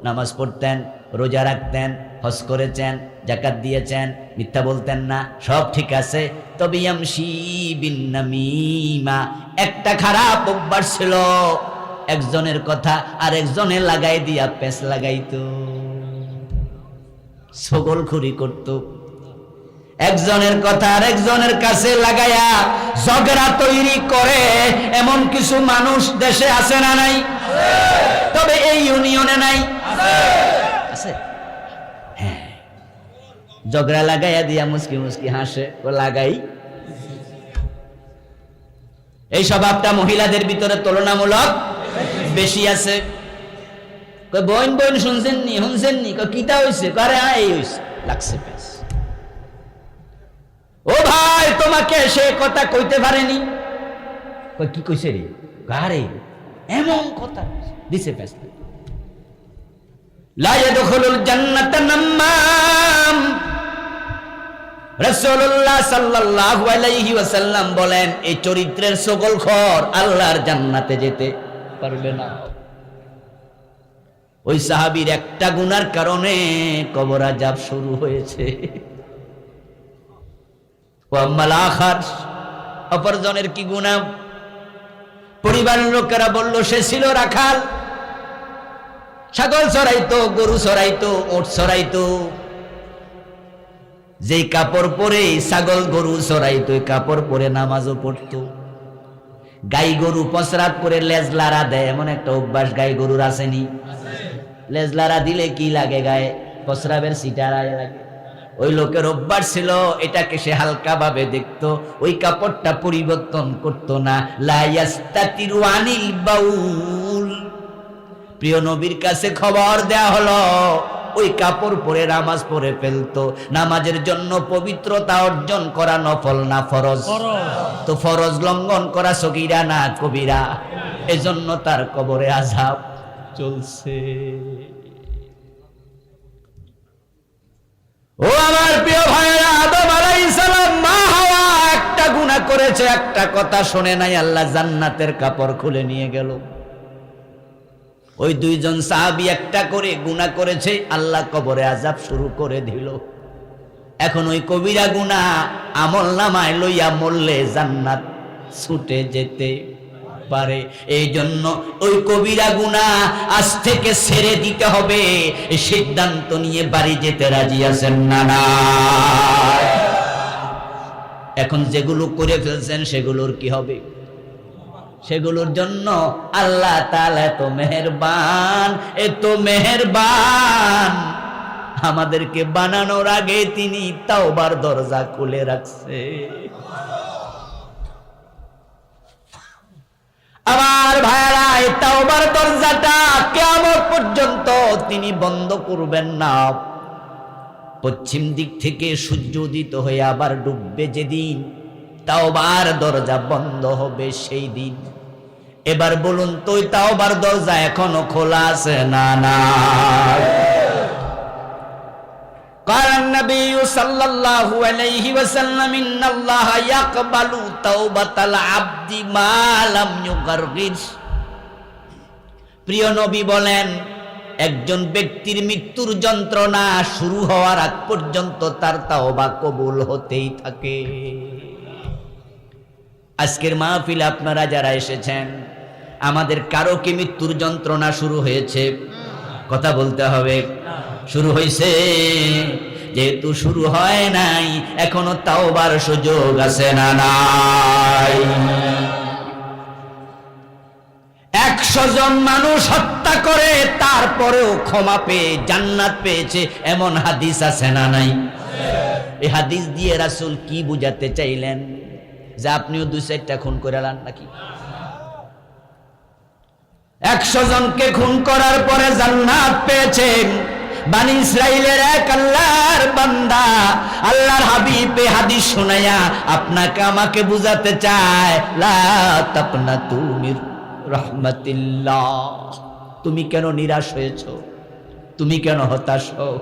নামাজ পড়তেন, রোজা রাখতেন, হজ করেছেন, যাকাত দিয়েছেন, মিথ্যা বলতেন না, সব ঠিক আছে। তবে ইয়ামশি বিন নামিমা, একটা খারাপ অভ্যাস ছিল, একজনের কথা আর একজনের লাগাই দিয়া পেঁচ লাগাইতো। ছগলখড়ি করত। একজনের কথা আরেকজনের কাছে লাগায়া ঝগড়া তৈরি করে এমন কিছু মানুষ দেশে আছে না নাই? তবে এই ইউনিয়নে নাই, আছে। হ্যাঁ, ঝগড়া লাগাইয়া দিয়া মুস্কি মুস্কি হাসে, ও লাগাই। এই স্বভাবটা মহিলাদের ভিতরে তুলনামূলক বেশি আছে। বোন বোন শুনছেন নি কিতা হইছে, আরে এই হইছে, লাগছে পেস। ও ভাই, তোমাকে সে কথা কইতে পারেনি, কি কইছে রে, গারে এমন কথা দিছে পেস। লা ইয়াদখুলুল জান্নাতা নাম্মাম, রাসূলুল্লাহ সাল্লাল্লাহু আলাইহি ওয়াসাল্লাম বলেন, এই চরিত্রের ছগলখর আল্লাহর জান্নাতে যেতে পারবে না। ওই সাহাবীর একটা গুনার কারণে কবর আযাব শুরু হয়েছে। ওয়াম্মাল আখার, অপরজনের কি গুনাহ? পরিবারের লোকেরা বলল সে ছিল রাখাল, ছাগল চড়াইতো, গরু চড়াইতো, উট চড়াইতো। যেই কাপড় পরে ছাগল গরু চড়াইতো, কাপড় পরে নামাজও পড়তো। গাই গরু পসরাত করে লেজ লাড়া দেয়, এমন একটা অভ্যাস গাই গরুর আসেনি? লেজ লাড়া দিলে কি লাগে? গায়ে পসরাবের সিটারা লাগে। ওই লোকের অভ্যাস ছিল, এটাকে সে হালকা ভাবে দেখতো, ওই কাপড়টা পরিবর্তন করতো না। লা ইয়াস্তাতিরু আনিল বাউল। প্রিয় নবীর কাছে খবর দেয়া হলো, ওই কাপড় পরে নামাজ পড়ে ফেলতো। নামাজের জন্য পবিত্রতা অর্জন করা নফল না ফরজ? তো ফরজ লঙ্ঘন করা সগীরা না কবিরা? এজন্য তার কবরে আযাব চলছে। ও আমার প্রিয় ভাইরা, আদম আলাইহিস সালাম, মা হাওয়া একটা গুনাহ করেছে, একটা কথা শুনে নাই, আল্লাহ জান্নাতের কাপড় খুলে নিয়ে গেল। ওই দুইজন সাহাবী একটা করে গুনাহ করেছে, আল্লাহ কবরে আযাব শুরু করে দিল। এখন ওই কবিরা গুনাহ আমল নামায় লইয়া মরলে জান্নাত ছুটে যেতে পারে। এই জন্য ওই কবিরা গুনাহ আজ থেকে ছেড়ে দিতে হবে, এই সিদ্ধান্ত নিয়ে বাড়ি যেতে রাজি আছেন না? না, এখন যেগুলো করে ফেলছেন সেগুলোর কি হবে? সেগুলোর জন্য আল্লাহ তাআলা এত মেহেরবান, এত মেহেরবান, আমাদেরকে বানানোর আগে তিনি তাওবার দরজা খুলে রাখছে। আমার ভাইরা, এই তাওবার দরজাটা কিয়ামত পর্যন্ত তিনি বন্ধ করবেন না। পশ্চিম দিক থেকে সূর্য উদিত হয়ে আবার ডুববে যেদিন, তাওবার দরজা বন্ধ হবে সেই দিন। এবার বলুন তো, তাওবার দরজা এখনো খোলা আছে না? না। قال النبي صلى الله عليه وسلم إن الله يقبل توبة العبد ما لم يغرغر। প্রিয় নবী বলেন, একজন ব্যক্তির মৃত্যুর যন্ত্রণা শুরু হওয়ার আগ পর্যন্ত তার তাওবা কবুল হতেই থাকে। আজকের মাহফিলে আপনারা যারা এসেছেন, আমাদের কারো কি মৃত্যুর যন্ত্রণা শুরু হয়েছে? কথা বলতে হবে। শুরু হয়েছে? যেহেতু শুরু হয় নাই, এখনো তাওবার সুযোগ আছে না নাই? 100 জন মানুষ হত্যা করে তারপরেও ক্ষমা পেয়ে জান্নাত পেয়েছে, এমন হাদিস আছে না নাই? এই হাদিস দিয়ে রাসূল কি বুঝাতে চাইলেন? যে আপনিও 2-4টা খুন করে আলেন নাকি? 100 জনকে খুন করার পরে জান্নাত পেয়েছেন। বানি ইসরাইলের এক আল্লাহর বান্দা, আল্লাহর হাবিব এই হাদিস শোনায়া আপনাকে আমাকে বুঝাতে চায়, লা তাকনাতু মির রাহমাতিল্লাহ। তুমি কেন নিরাশ হয়েছো? তুমি কেন হতাশ হও?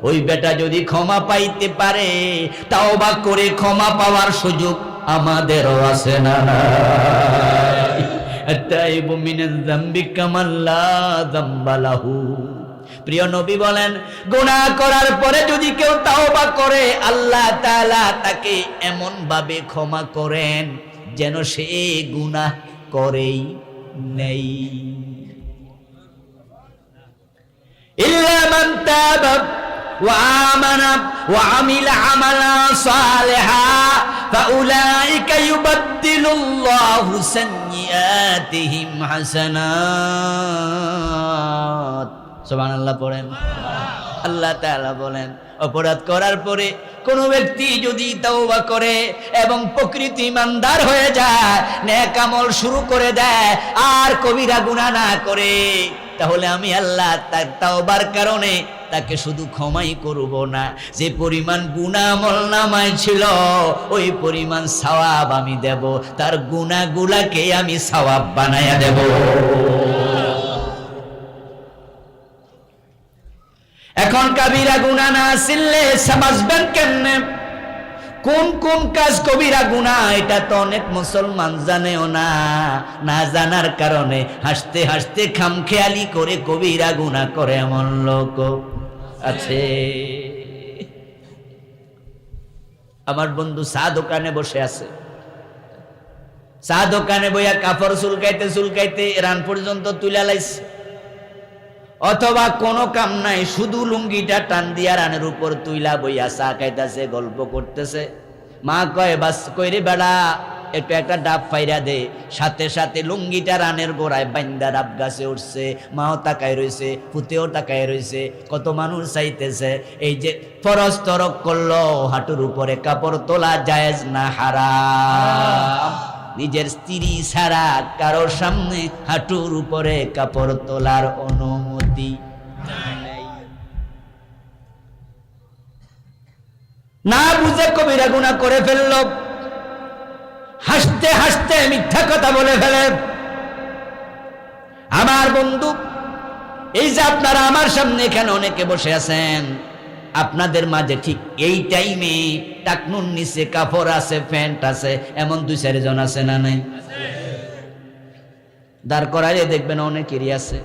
ওই বেটা যদি ক্ষমা পাইতে পারে, তাওবা করে ক্ষমা পাওয়ার সুযোগ আমাদেরও আছে না? আতাইবু মিনাজ যামবি কামান লা যামবা লাহু। প্রিয় নবী বলেন, গুনাহ করার পরে যদি কেউ তাওবা করে, আল্লাহ তাআলা তাকে এমন ভাবে ক্ষমা করেন যেন সে গুনাহ করেই নেই। ইল্লা মান তাবা وآمن وعمل عملا صالحا فأولئك يبدل الله سيئاتهم حسنات সুবহানাল্লাহ পড়েন। আল্লাহ তাআলা বলেন অপরাধ করার পরে কোন ব্যক্তি যদি তওবা করে এবং প্রকৃত ঈমানদার হয়ে যায়, নেক আমল শুরু করে দেয় আর কবিরা গুনাহ না করে, তাহলে আমি আল্লাহ তার তওবার কারণে তাকে শুধু ক্ষমাই করব না, যে পরিমাণ গুনাহ আমলনামায় ছিল ওই পরিমাণ সওয়াব আমি দেব, তার গুনাহগুলোকে আমি সওয়াব বানায়া দেব। এখন কবিরা গুনাহ না ছিললে বাঁচবেন কেমনে? কোন কোন কাজ কবিরা গুনাহ এটা তো অনেক মুসলমান জানেও না, না জানার কারণে হাসতে হাসতে খামখেয়ালি করে কবিরা গুনাহ করে এমন লোক আছে। আমার বন্ধু চা দোকানে বসে আছে, চা দোকানে বইয়া কাপড় চুলকাইতে চুলকাইতে রান পর্যন্ত তুলে লাইছে, অথবা কোনো কাম নাই শুধু লুঙ্গিটা টান দিয়া রানের উপর তুইলা বইয়া চা খাইতেছে, গল্প করতেছে। মা কয় বাস কইরে বেড়া একটু একটা ডাব ফাইরা দে, সাথে সাথে লুঙ্গিটা রানের গোড়ায় বাইন্দা ডাব গাছে উঠছে। মাও তাকায় রইছে, পুতেও তাকায় রইছে, কত মানুষ চাইতেছে। এই যে ফরজ তরক করলো, হাঁটুর উপরে কাপড় তোলা জায়েজ না হারাম? নিজের স্ত্রী ছাড়া কারোর সামনে হাঁটুর উপরে কাপড় তোলার অনুমতি নাই। না বুঝে কবিরা গুনাহ করে ফেলল, হাসতে হাসতে মিথ্যা কথা বলে ফেলে। আমার বন্ধু, এই যে আপনারা আমার সামনে এখানে অনেকে বসে আছেন, আপনাদের মাঝে ঠিক এই টাইমে টাকনুর নিচে কাপড় আছে, প্যান্ট আছে, এমন 2-4 জন আছে না নাই? দাঁড় করাইলে দেখবেন অনেকেরই আছে।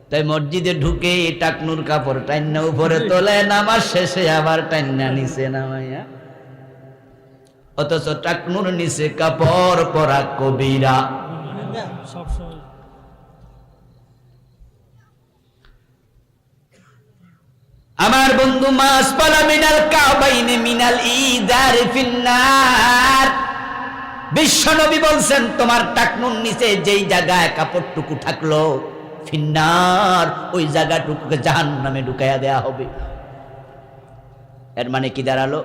তাই মসজিদে ঢুকে টাকনুর কাপড় টাইনা উপরে তোলে, নামাজ শেষে আবার টাইনা নিচে নামাইয়া, অথচ টাকনুর নিচে কাপড় পরা কবিরা। আমার বন্ধু, মাস পালা মিনাল কাবাইনে মিনাল ইদার ফিন্নার। বিশ্ব নবী বলছেন তোমার টাকনুর নিচে যেই জায়গায় কাপড়টুকু থাকলো ফিন্নার, ওই জায়গাটুকুকে জাহান্নামে ঢুকাইয়া দেয়া হবে। এর মানে কি দাঁড়ালো?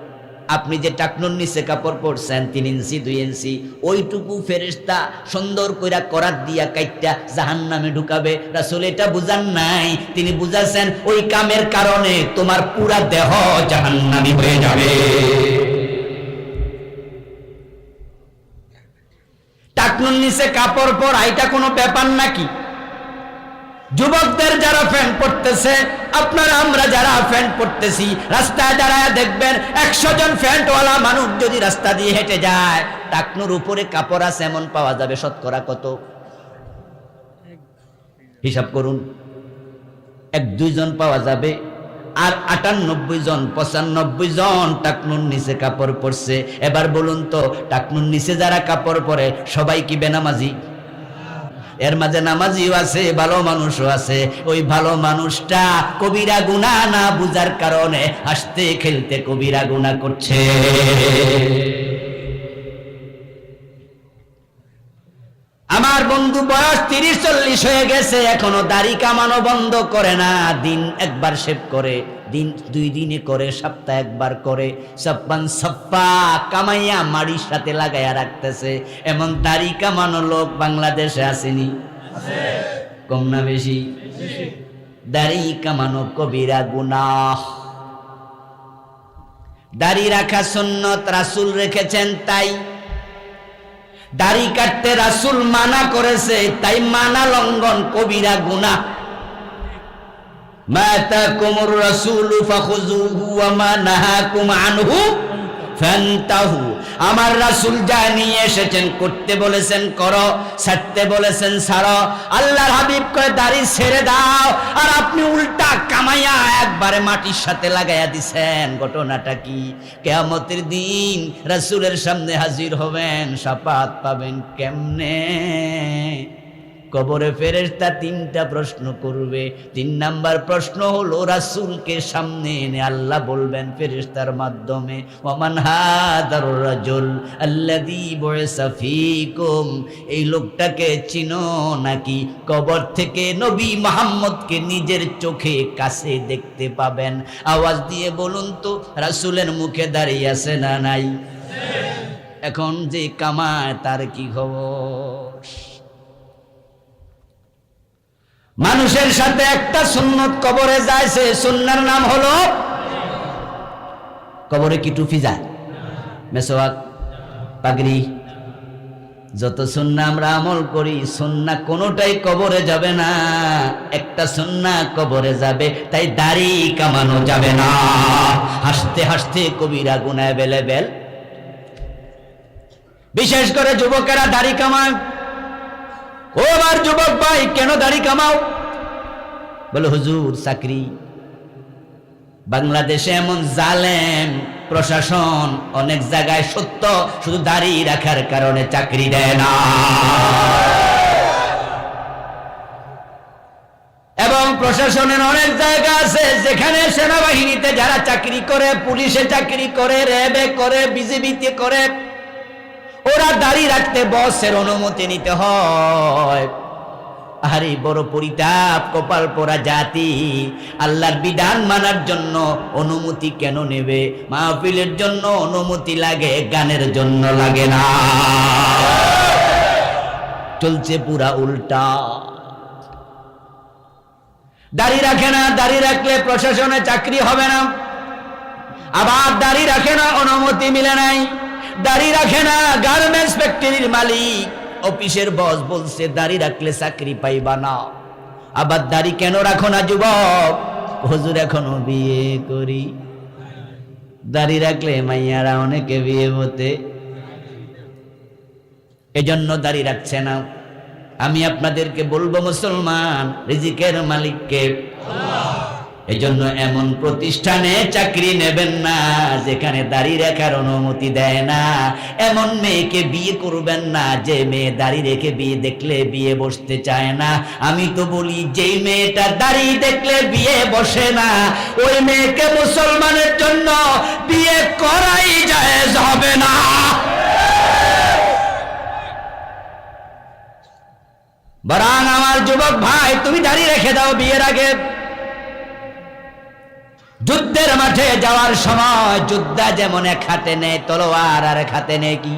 আপনি যে টাকনুর নিচে কাপড় পরছেন 3 ইঞ্চি 2 ইঞ্চি, ওইটুকু ফেরেশতা সুন্দর কইরা করাত দিয়া কাইটা জাহান্নামে ঢুকাবে। রাসূল এটা বুঝান নাই, তিনি বুঝাছেন ওই কামের কারণে তোমার পুরা দেহ জাহান্নামী হয়ে যাবে। টাকনুর নিচে কাপড় পরা এটা কোনো ব্যাপার নাকি? যুবকদের যারা প্যান্ট পরতেছে, আপনারা আমরা যারা প্যান্ট পরতেছি, রাস্তায় দাঁড়ায় দেখবেন 100 জন প্যান্টওয়ালা মানুষ যদি রাস্তা দিয়ে হেঁটে যায়, টাকনুর উপরে কাপড় আছে এমন পাওয়া যাবে শতকরা কত? হিসাব করুন। 1-2 জন পাওয়া যাবে, আর 98 জন 95 জন টাকনুর নিচে কাপড় পরছে। এবার বলুন তো, টাকনুর নিচে যারা কাপড় পরে সবাই কি বেনামাজি? এর মাঝে নামাজিও আছে, ভালো মানুষও আছে। ওই ভালো মানুষটা কবিরা গুনাহ না বুঝার কারণে হাসতে খেলতে কবিরা গুনাহ করছে। আমার বন্ধু বয়স 30-40 হয়ে গেছে, এখনো দাড়ি কামানো বন্ধ করে না। দিন একবার শেভ করে, দিন 2 দিনে করে, সপ্তাহে একবার করে, সপ্পা কামাইয়া মাড়ির সাথে লাগাইয়া রাখতেছে। এমন দাড়ি কামানো লোক বাংলাদেশে আসেনি? কম না বেশি? দাড়ি কামানো কবিরা গুনাহ। দাড়ি রাখা সুন্নত, রাসূল রেখেছেন তাই। দাড়ি কাটতে রাসূল মানা করেছে, তাই মানা লঙ্ঘন কবিরা গুনাহ। মা তাকুমুর রাসূলু ফাখুযুহু ওয়া মা নাহাকুম আনহু ফান্তাহু। আমার রাসূল যা নিয়ে এসেছেন, করতে বলেছেন করো, ছাড়তে বলেছেন ছাড়ো। আল্লাহর হাবিব কয় দাড়ি ছেড়ে দাও, আর আপনি উল্টা কামাইয়া একবারে মাটির সাথে লাগাইয়া দিছেন। ঘটনাটা কি? কিয়ামতের দিন রাসূলের সামনে হাজির হবেন, শাফাত পাবেন কেমনে? কবরে ফেরেশতা তিনটা প্রশ্ন করবে। 3 নাম্বার প্রশ্ন হলো রাসূলকে সামনে এনে আল্লাহ বলবেন ফেরেশতার মাধ্যমে, ওয়ামান হাদার রাজুল আল্লাযী বুইসা ফীকুম, এই লোকটাকে চিনো নাকি? কবর থেকে নবী মুহাম্মদকে নিজের চোখে কাছে দেখতে পাবেন। আওয়াজ দিয়ে বলুন তো, রাসূলের মুখে দাঁড়িয়ে আছে না নাই? এখন যে কামায় তার কি খবর? মানুষের সাথে একটা সুন্নত কবরে যায়, সে সুন্নার নাম হলো, কবরে কি টুপি যায়, মেসওয়াক, পাগড়ি, যত সুন্নাহ আমরা আমল করি সুন্নাহ কোনোটাই কবরে যাবে না। একটা সুন্নাহ কবরে যাবে, তাই দাড়ি কামানো যাবে না। হাসতে হাসতে কবিরা গুনাহ বেলেবেল। বিশেষ করে যুবকেরা দাড়ি কামায়। ও আমার যুবক ভাই, কেন দাড়ি কামাও? বলে হুজুর চাকরি। বাংলাদেশে এমন জালেম প্রশাসন, অনেক জায়গায় সত্য, শুধু দাড়ি রাখার কারণে চাকরি দেয় না। এবং প্রশাসনের অনেক জায়গা আছে যেখানে সেনাবাহিনীতে যারা চাকরি করে, পুলিশে চাকরি করে, র্যাবে করে, বিজিবিতে করে, ওরা দাড়ি রাখতে বসের অনুমতি নিতে হয়। আরে বড় পরিতাপ, কপাল পোড়া জাতি। আল্লাহর বিধান মানার জন্য অনুমতি কেন নেবে? মাহফিলের জন্য অনুমতি লাগে, গানের জন্য লাগে না। চলছে পুরা উল্টা। দাড়ি রাখে না, দাড়ি রাখলে প্রশাসনে চাকরি হবে না। আবার দাড়ি রাখে না, অনুমতি মিলে নাই। দাড়ি রাখে না, গার্মেন্টস ফ্যাক্টরির মালিক, অফিসের বস বলছে দাড়ি রাখলে চাকরি পাইবা না। আবার দাড়ি কেন রাখো না যুবক? হুজুর এখনো বিয়ে করি। দাড়ি রাখলে মাইয়ারা অনেকে বিয়ে হতে, এজন্য দাড়ি রাখছে না। আমি আপনাদেরকে বলবো মুসলমান, রিজিকের মালিককে আল্লাহ। এজন্য এমন প্রতিষ্ঠানে চাকরি নেবেন না যেখানে দাড়ি রাখার অনুমতি দেয় না। এমন মেয়েকে বিয়ে করবেন না যে মেয়ে দাড়ি রেখে বিয়ে দেখলে বিয়ে বসতে চায় না। আমি তো বলি, যেই মেয়েটা দাড়ি দেখলে বিয়ে বসে না, ওই মেয়েকে মুসলমানের জন্য বিয়ে করাই জায়েজ হবে না। বরং আমার যুবক ভাই, তুমি দাড়ি রেখে দাও বিয়ের আগে। যুদ্ধের মাঠে যাওয়ার সময় যোদ্ধা যেমন এক হাতে নেয় তলোয়ার, আর এক হাতে নেয় কি?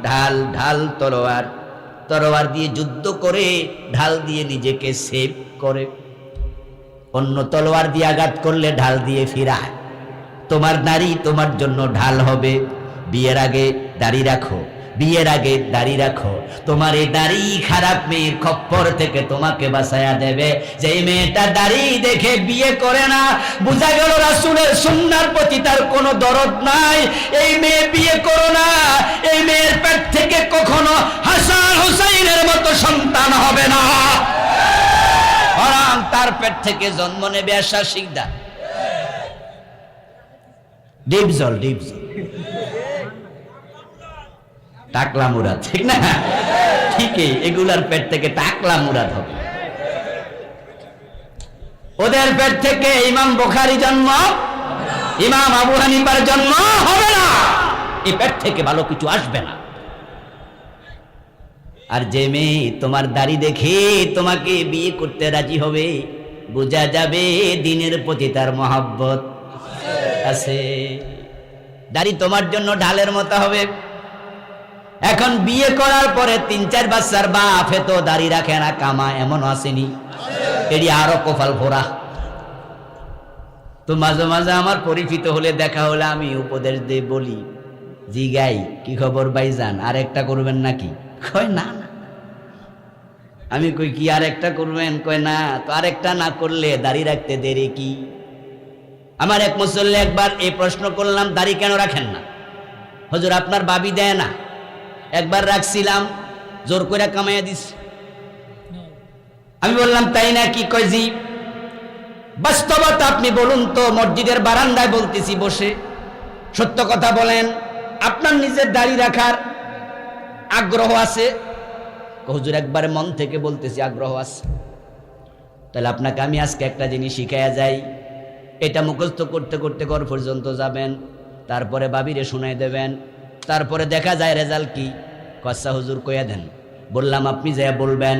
ঢাল। ঢাল তলোয়ার, তলোয়ার দিয়ে যুদ্ধ করে, ঢাল দিয়ে নিজেকে সেভ করে। অন্য তলোয়ার দিয়ে আঘাত করলে ঢাল দিয়ে ফিরায়। তোমার দাড়ি তোমার জন্য ঢাল হবে। বিয়ের আগে দাড়ি রাখো, বিয়ের আগে দাড়ি রাখো। তোমার এই দাড়ি খারাপ মেয়ের খপ্পর থেকে তোমাকে বাঁচায়া দেবে। যেই মেয়েটা দাড়ি দেখে বিয়ে করে না, বোঝা গেল রাসূলের সুন্নাহর প্রতি তার কোনো দরদ নাই। এই মেয়ে বিয়ে করো না, এই মেয়ের পেট থেকে কখনো হাসান হুসাইনের মতো সন্তান হবে না, বরং তার পেট থেকে জন্ম নেবে আশা সিকদা, ডিপজল, ডিপজল, টাকলা মুরাদ, ঠিক না? ঠিকই, এগুলার পেট থেকে টাকলা মুরাদ হবে। ওদের পেট থেকে ইমাম বুখারী জন্ম, ইমাম আবু হানিফার জন্ম হবে না। এই পেট থেকে ভালো কিছু আসবে না। আর যে মেয়ে তোমার দাড়ি দেখে তোমাকে বিয়ে করতে রাজি হবে, বোঝা যাবে দ্বীনের প্রতি তার মহব্বত আছে। দাড়ি তোমার জন্য ঢালের মতো হবে। এখন বিয়ে করার পরে 3-4 বাচ্চার বাপ তো দাড়ি রাখে না, কামা, এমন আসেনি? এটি আরো কপাল ভরা। তো মাঝে মাঝে আমার পরিচিত হলে, দেখা হলে আমি উপদেশ দিয়ে বলি, জি গাই কি খবর ভাইজান, আর একটা করবেন নাকি? কয় না না। আমি কই কি আর একটা করবেন? কয় না। তো আরেকটা না করলে দাড়ি রাখতে দেরি কি? আমার এক মুসল্লি একবার এই প্রশ্ন করলাম, দাড়ি কেন রাখেন না? হুজুর আপনার ভাবি দেয় না। একবার রাখছিলাম, জোর করে কামাইয়া দিস। আমি বললাম তাই না কি? কয় জি। বাস্তবতা আপনি বলুন তো, মসজিদের বারান্দায় বলতেছি বসে, সত্য কথা বলেন, আপনার নিজের দাড়ি রাখার আগ্রহ আছে? হুজুর একবারে মন থেকে বলতেছি, আগ্রহ আছে। তাহলে আপনাকে আমি আজকে একটা জিনিস শিখাইয়া যাই, এটা মুখস্থ করতে করতে ঘর পর্যন্ত যাবেন, তারপরে বাবিরে শুনাই দেবেন, তারপরে দেখা যায় রেজাল্ট কি। কচ্ছা হুজুর কইয়া দেন। বললাম আপনি যা বলবেন।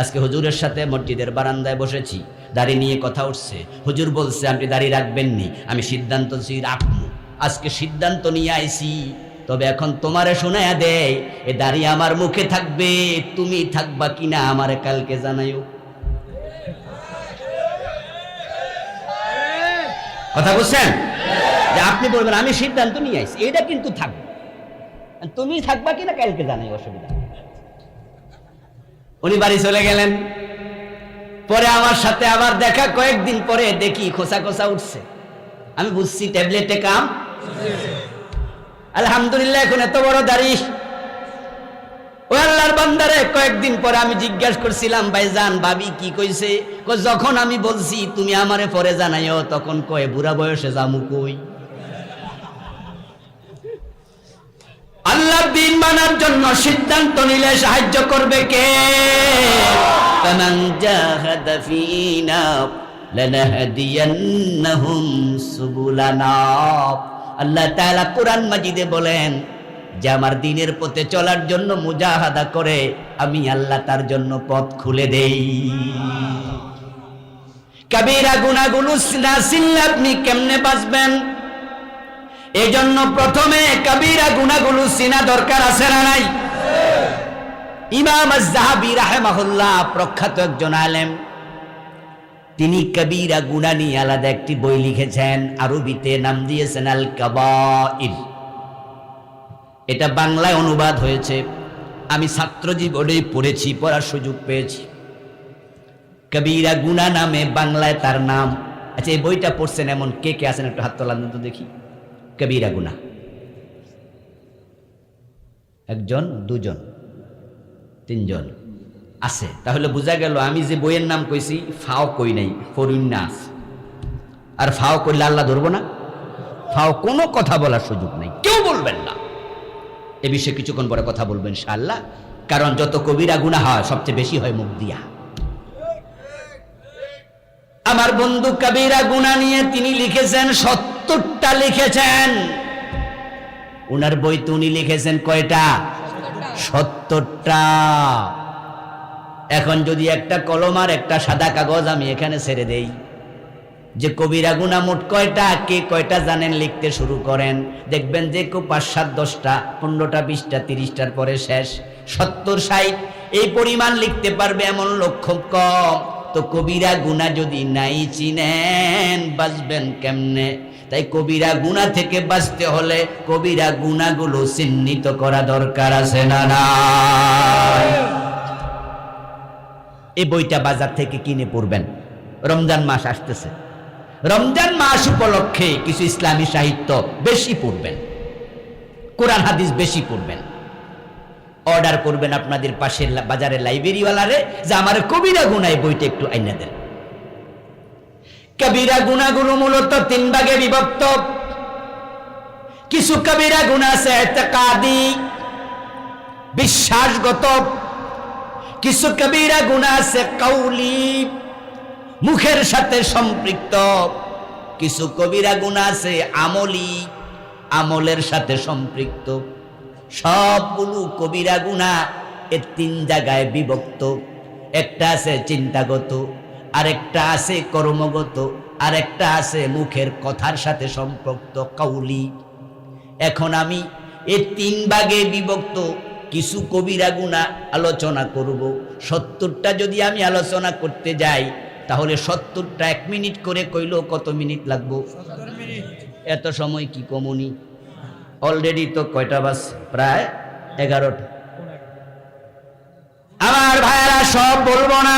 আজকে হুজুরের সাথে মসজিদের বারান্দায় বসেছি, দাড়ি নিয়ে কথা উঠছে। হুজুর বলছে আপনি দাড়ি রাখবেননি, আমি সিদ্ধান্ত রাখবো। আজকে সিদ্ধান্ত নিয়ে আইছি, তবে এখন তোমারে শোনায়া দেয়, এ দাড়ি আমার মুখে থাকবে, তুমি থাকবা কিনা আমারে কালকে জানাইও। কথা বুঝছেন? যে আপনি বলবেন আমি সিদ্ধান্ত নিয়ে আইছি, এটা কিন্তু থাকবে, তুমি থাকবা কিনা কালকে জানাই, অসুবিধা। উনি বাড়ি চলে গেলেন। পরে আমার সাথে আবার দেখা, কয়েকদিন পরে দেখি খোসা খোসা উঠছে। আমি বুঝছি ট্যাবলেটে কাম। আলহামদুলিল্লাহ এখন এত বড় দাড়ি। ও আল্লাহর বান্দারে, কয়েকদিন পরে আমি জিজ্ঞাসা করছিলাম, ভাইজান ভাবি কি কইছে? যখন আমি বলছি তুমি আমারে পরে জানাইও, তখন কয় বুড়া বয়সে জামু কই। আল্লাহর দ্বীন মানার জন্য সিদ্ধান্ত নিলে সাহায্য করবে কে? ফামান জাহাদা ফিনা লানাহদিয়ান্নাহুম সুবুলানা। আল্লাহ তাআলা কোরআন মাজিদে বলেন যে আমার দ্বীনের পথে চলার জন্য মুজাহাদা করে, আমি আল্লাহ তার জন্য পথ খুলে দেই। কবিরা গুনাহগুলো না চিনলে আপনি কেমনে বাঁচবেন? এজন্য প্রথমে কবিরা গুনাহগুলো চিনা দরকার, আছে না নাই? ইমাম আয-যাহাবী রাহিমাহুল্লাহ প্রখ্যাত একজন আলেম, তিনি কবিরা গুনাহ নিয়ে আলাদা একটি বই লিখেছেন, আরবিতে নাম দিয়েছেন আল কাবাইর। এটা বাংলায় অনুবাদ হয়েছে, আমি ছাত্র জীবনে পড়েছি, পড়ার সুযোগ পেয়েছি। কবিরা গুনাহ নামে বাংলায় তার নাম। আচ্ছা, এই বইটা পড়ছেন এমন কে কে আছেন? একটু হাত তোলান তো দেখি। কবিরা গুনাহ একজন, দুজন, তিনজন আছে। তাহলে বোঝা গেল আমি যে বইয়ের নাম কইছি ফাও কই নাই, ফরিন্নাস। আর ফাও করলে আল্লাহ ধরবো না? ফাও কোনো কথা বলার সুযোগ নেই, কেউ বলবেন না। এ বিষয়ে কিছুক্ষণ পরে কথা বলবেন ইনশাআল্লাহ। কারণ যত কবিরা গুনাহ হয় সবচেয়ে বেশি হয় মুখ দিয়া। আমার বন্ধু কবিরা গুনাহ নিয়ে তিনি লিখেছেন 70টা লিখেছেন। উনার বইতে উনি লিখেছেন কয়টা? 70টা। এখন যদি একটা কলম আর একটা সাদা কাগজ আমি এখানে ছেড়ে দেই যে কবিরা গুনাহ মোট কয়টা, কে কয়টা জানেন লিখতে শুরু করেন, দেখবেন যে কেউ 5, 7, 10টা, 15টা, 20টা, 30টার পরে শেষ। 70, 60 এই পরিমাণ লিখতে পারবে এমন লোক খুব কম। তো কবিরা গুনাহ যদি নাই চিনেন, বাঁচবেন কেমনে? তাই কবিরা গুনাহ থেকে বাঁচতে হলে কবিরা গুনাহগুলো চিহ্নিত করা দরকার, আছে না নাই? এই বইটা বাজার থেকে কিনে পড়বেন। রমজান মাস আসতেছে, রমজান মাস উপলক্ষে কিছু ইসলামী সাহিত্য বেশি পড়বেন, কোরআন হাদিস বেশি পড়বেন। অর্ডার করবেন আপনাদের পাশের বাজারের লাইব্রেরিওয়ালারে যে আমার কবিরা গুনাহ বইটা একটু আইনা দেন। কবিরা গুনাহগুলো মূলত 3 ভাগে বিভক্ত। কিছু কবিরা গুনাহ আছে ইতিকাদি, বিশ্বাসগত। কিছু কবিরা গুনাহ আছে কাউলি, মুখের সাথে সম্পৃক্ত। কিছু কবিরা গুনাহ আছে আমলি, আমলের সাথে সম্পৃক্ত। সবগুলো কবিরা গুনাহ এর 3 জায়গায় বিভক্ত। একটা আছে চিন্তাগত, আরেকটা আছে কর্মগত, আরেকটা আছে মুখের কথার সাথে সম্পৃক্ত কাউলি। এখন আমি এই 3 ভাগে বিভক্ত কিছু কবিরা গুনাহ আলোচনা করব। 70টা যদি আমি আলোচনা করতে যাই তাহলে 70টা 1 মিনিট করে কইলেও কত মিনিট লাগবো? 70 মিনিট। এত সময় কি কমুনি? অলরেডি তো কয়টা বাজ? প্রায় 11টা। আমার ভাইরা সব বলবো না,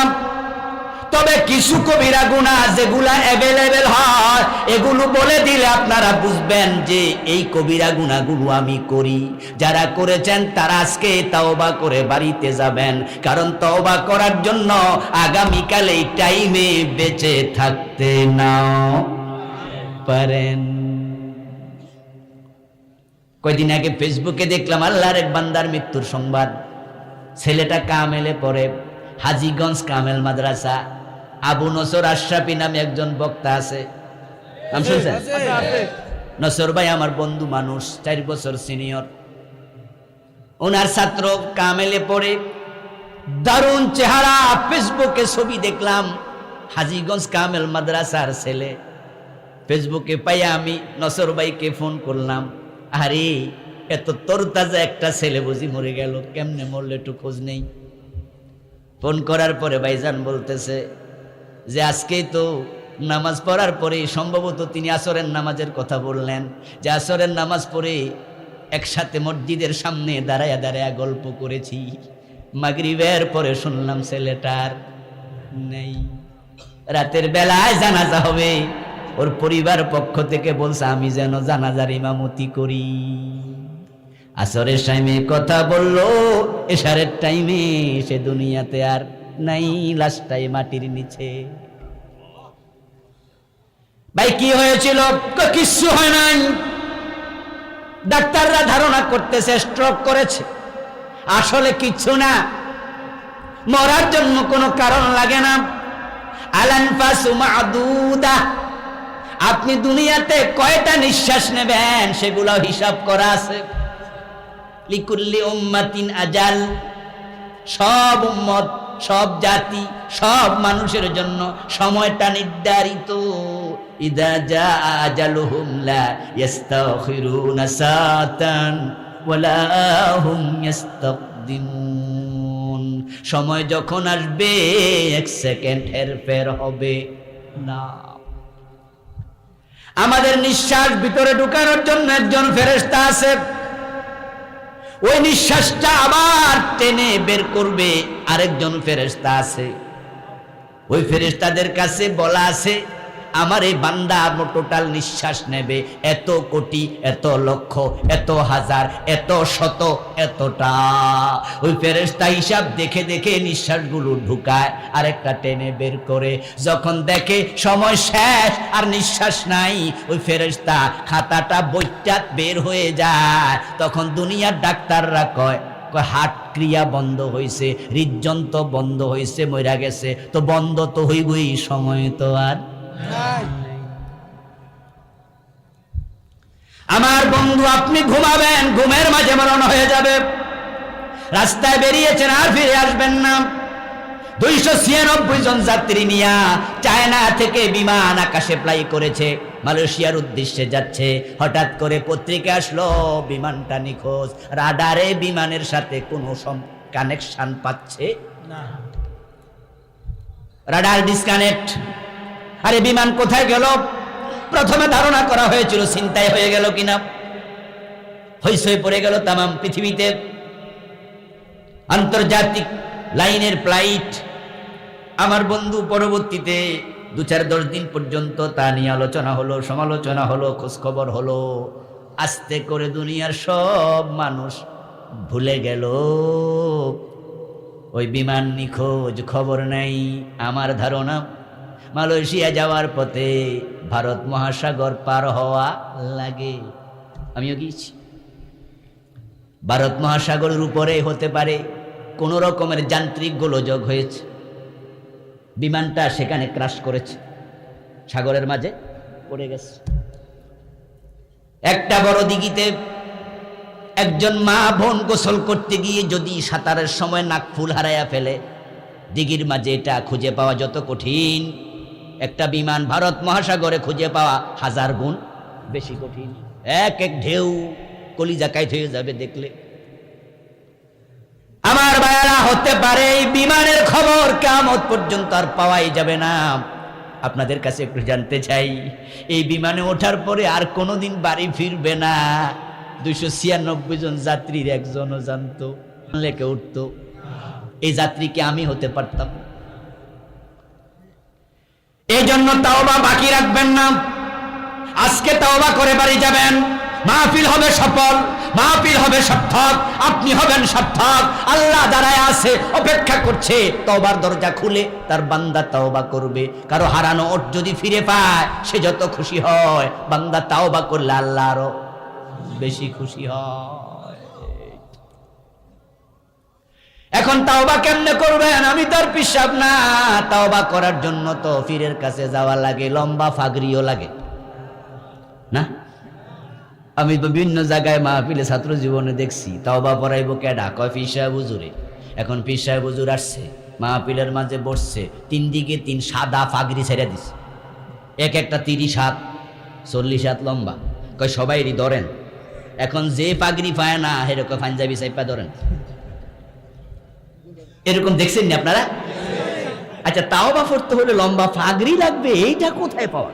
তবে কিছু কবিরা গুনাহ যেগুলা অ্যাভেলেবেল হয় এগুলো বলে দিলে আপনারা বুঝবেন যে এই কবিরা গুনাহগুলো আমি করি। যারা করেছেন তারা আজকে তওবা করে বাড়িতে যাবেন, কারণ তওবা করার জন্য আগামীকাল এই টাইমে বেঁচে থাকতে নাও পারেন। কয়দিন আগে ফেসবুকে দেখলাম আল্লাহর এক বান্দার মৃত্যুর সংবাদ। ছেলেটা কামেলে পড়ে, হাজীগঞ্জ কামেল মাদ্রাসা। আবু নসর আশরাফি নামে একজন বক্তা আছে, নাম শুনছেন? নসর ভাই আমার বন্ধু মানুষ, 4 বছর সিনিয়র। ওনার ছাত্র কামেলে পড়ে, দারুণ চেহারা, ফেসবুকে ছবি দেখলাম, হাজীগঞ্জ কামেল মাদ্রাসার ছেলে। ফেসবুকে পাইয়া আমি নসর ভাইকে ফোন করলাম, আরে এত তরতাজা একটা ছেলে বুঝি মরে গেল, কেমনে মরলো একটু খোঁজ নেই। ফোন করার পরে ভাইজান বলতেছে যে আজকেই তো নামাজ পড়ার পরে, সম্ভবত তিনি আসরের নামাজের কথা বললেন, যে আসরের নামাজ পড়ে একসাথে মসজিদের সামনে দাঁড়ায়া দাঁড়ায়া গল্প করেছি, মাগরিবের পরে শুনলাম ছেলেটার নেই। রাতের বেলায় জানাজা হবে, ওর পরিবার পক্ষ থেকে বলছে আমি যেন জানাজার ইমামতি করি। আসরের টাইমে কথা বললো, এশারের টাইমে সে দুনিয়াতে আর নাই, লাশটাই মাটির নিচে। ভাই কি হয়েছিল? কিচ্ছু হয় নাই, ডাক্তাররা ধারণা করতেছে স্ট্রোক করেছে। আসলে কিচ্ছু না, মরার জন্য কোনো কারণ লাগে না। আলানফাসু মাদুদা, আপনি দুনিয়াতে কয়টা নিঃশ্বাস নেবেন সেগুলো হিসাব করা আছে। লিকুল্লি উম্মাতিন আজাল, সব উম্মত, সব জাতি, সব মানুষের জন্য সময়টা নির্ধারিত। ইদা জা আজালুহুম লা ইস্তাখিরুনা সাতান ওয়ালা হুম ইস্তাকদিমুন। সময় যখন আসবে 1 সেকেন্ড হেরফের হবে না। আমাদের নিঃশ্বাস ভিতরে ঢুকানোর জন্য একজন ফেরেশতা আছে, ওই নিঃশ্বাসটা আবার টেনে বের করবে আরেকজন ফেরেশতা আছে। ওই ফেরেশতাদের কাছে বলা আছে আমার এই বান্দা টোটাল নিঃশ্বাস নেবে এত কোটি, এত লক্ষ, এত হাজার, এত শত, এতটা। ওই ফেরেশতা হিসাব দেখে দেখে নিঃশ্বাসগুলো ঢুকায় আর একটা টেনে বের করে। যখন দেখে সময় শেষ আর নিঃশ্বাস নাই, ওই ফেরেশতা খাতাটা বইটা বের হয়ে যায়। তখন দুনিয়ার ডাক্তাররা কয় হার্ট ক্রিয়া বন্ধ হয়েছে, হৃদযন্ত্র বন্ধ হয়েছে, মইরা গেছে। তো বন্ধ তো হইবই, সময় তো আর। আমার বন্ধু আপনি ঘুমাবেন, ঘুমের মাঝে মরণ হয়ে যাবে। রাস্তায় বেরিয়েছেন আর ফিরে আসবেন না। 296 জন যাত্রী নিয়ে চায়না থেকে বিমান আকাশে ফ্লাই করেছে, মালয়েশিয়ার উদ্দেশ্যে যাচ্ছে। হঠাৎ করে পত্রিকা আসলো বিমানটা নিখোঁজ, রাডারে বিমানের সাথে কোনো কানেকশন পাচ্ছে না, রাডার ডিসকানেক্ট। আরে বিমান কোথায় গেল? প্রথমে ধারণা করা হয়েছিল ছিনতাই হয়ে গেল কিনা, হইচই পড়ে গেল তামাম পৃথিবীতে। আন্তর্জাতিক লাইনের ফ্লাইট। আমার বন্ধু পরবর্তীতে 2-4-10 দিন পর্যন্ত তা নিয়ে আলোচনা হলো, সমালোচনা হলো, খোঁজখবর হলো। আস্তে করে দুনিয়ার সব মানুষ ভুলে গেল ওই বিমান নিখোঁজ, খবর নাই। আমার ধারণা মালয়েশিয়া যাওয়ার পথে ভারত মহাসাগর পার হওয়া লাগে। আমিও গিয়েছি। ভারত মহাসাগরের উপরে হতে পারে কোন রকমের যান্ত্রিক গোলযোগ হয়েছে, বিমানটা সেখানে ক্রাশ করেছে, সাগরের মাঝে পড়ে গেছে। একটা বড় দিঘিতে একজন মা বোন গোসল করতে গিয়ে যদি সাঁতারের সময় নাক ফুল হারাইয়া ফেলে, দিঘির মাঝে এটা খুঁজে পাওয়া যত কঠিন, একটা বিমান ভারত মহাসাগরে খুঁজে পাওয়া 1000 গুণ বেশি কঠিন। এক এক ঢেউ কলিজা কাইট হয়ে যাবে দেখলে। আমার ভাইয়ারা, হতে পারে এই বিমানের খবর কিয়ামত পর্যন্ত আর পাওয়াই যাবে না। আপনাদের কাছে একটু জানতে চাই, এই বিমানে ওঠার পরে আর কোনোদিন বাড়ি ফিরবে না। 296 জন যাত্রীর একজনও জানতো লেকে উঠতো, এই যাত্রীকে আমি হতে পারতাম। এই জন্য তাওবা বাকি রাখবেন না। আজকে তাওবা করে বাড়ি যাবেন, মাহফিল হবে সফল, মাহফিল হবে সার্থক, আপনি হবেন সার্থক। আল্লাহ দাঁড়ায় আছে, অপেক্ষা করছে, তওবার দরজা খুলে তার বান্দা তাওবা করবে। কারো হারানো ওট যদি ফিরে পায় সে যত খুশি হয়, বান্দা তাওবা করলে আল্লাহ আরো বেশি খুশি হয়। এখন তাওবা কেমনে করবেন? আমি তার পিসাব না। তাওবা করার জন্য তো পীরের কাছে যাওয়া লাগে, লম্বা ফাগরিও লাগে না? আমি তো বিভিন্ন জায়গায় মাহফিলে ছাত্র জীবনে দেখছি তাওবা পড়াইব কেডা? কয় পীর সাহেব হুজুরে। এখন পীর সাহেব হুজুর আসছে, মাহফিলের মাঝে বসছে, 3 দিকে 3 সাদা ফাগরি ছেড়ে দিছে, এক একটা 30 হাত 40 হাত লম্বা। কয় সবাইরই ধরেন। এখন যে পাগড়ি পায় না এরকম পাঞ্জাবি সাইপা ধরেন। এরকম দেখছেন না আপনারা? আচ্ছা, তাওবা পড়তে হলে লম্বা পাগড়ি লাগবে, এইটা কোথায় পাওয়া?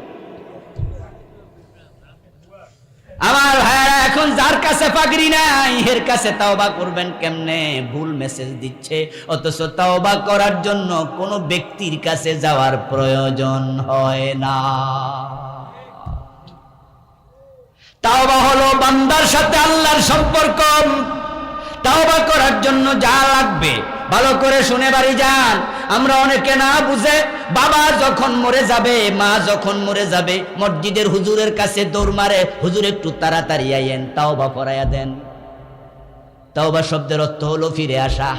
আমার ভাইরা, এখন যার কাছে পাগড়ি নাই এর কাছে তাওবা করবেন কেমনে? ভুল মেসেজ দিচ্ছে। অথচ তাওবা করার জন্য কোনো ব্যক্তির কাছে যাওয়ার প্রয়োজন হয় না। তাওবা হলো বান্দার সাথে আল্লাহর সম্পর্ক। তাওবা করার জন্য যা লাগবে ভালো করে শুনে বাড়ি যান। আমরা অনেকে না বুঝে বাবা যখন মরে যাবে, মা যখন মরে যাবে, মসজিদের হুজুরের কাছে দৌড় মারে, হুজুর একটু তাড়াতাড়ি আইয়েন, তাওবা পড়াইয়া দেন। তাওবা শব্দের অর্থ হলো ফিরে আসা।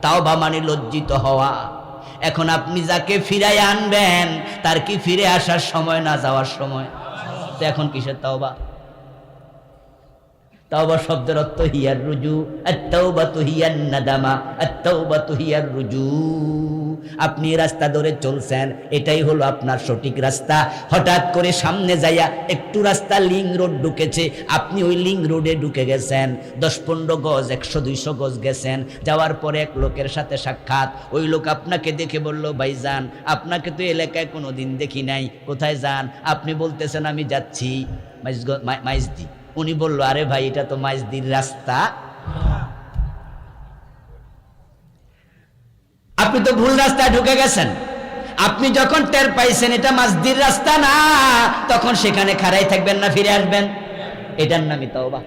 তাওবা মানে লজ্জিত হওয়া। এখন আপনি যাকে ফিরাই আনবেন তার কি ফিরে আসার সময় না যাওয়ার সময়? তো এখন কিসের তাওবা? তাওবা শব্দের অর্থ হিয়ার রুজু, আত-তাওবাতু হিয়ান নাদামা, আত-তাওবাতু হিয়ার রুজু। আপনি রাস্তা ধরে চলছেন, এটাই হলো আপনার সঠিক রাস্তা। হঠাৎ করে সামনে যাইয়া একটু রাস্তা লিং রোড ঢুকেছে, আপনি ওই লিং রোডে ঢুকে গেছেন। 10-15 গজ 100-200 গজ গেছেন, যাওয়ার পরে এক লোকের সাথে সাক্ষাৎ। ওই লোক আপনাকে দেখে বলল, ভাইজান আপনাকে তো এলাকায় কোনোদিন দেখি নাই, কোথায় যান? আপনি বলতেছেন আমি যাচ্ছি মাইজদি। উনি বলল, আরে ভাই এটা তো মাইজদির রাস্তা, আপনি তো ভুল রাস্তায় ঢুকে গেছেন। আপনি যখন টের পাইছেন এটা মাইজদির রাস্তা না, তখন সেখানে খাড়াই থাকবেন না, ফিরে আসবেন। এটার নামই তাওবা।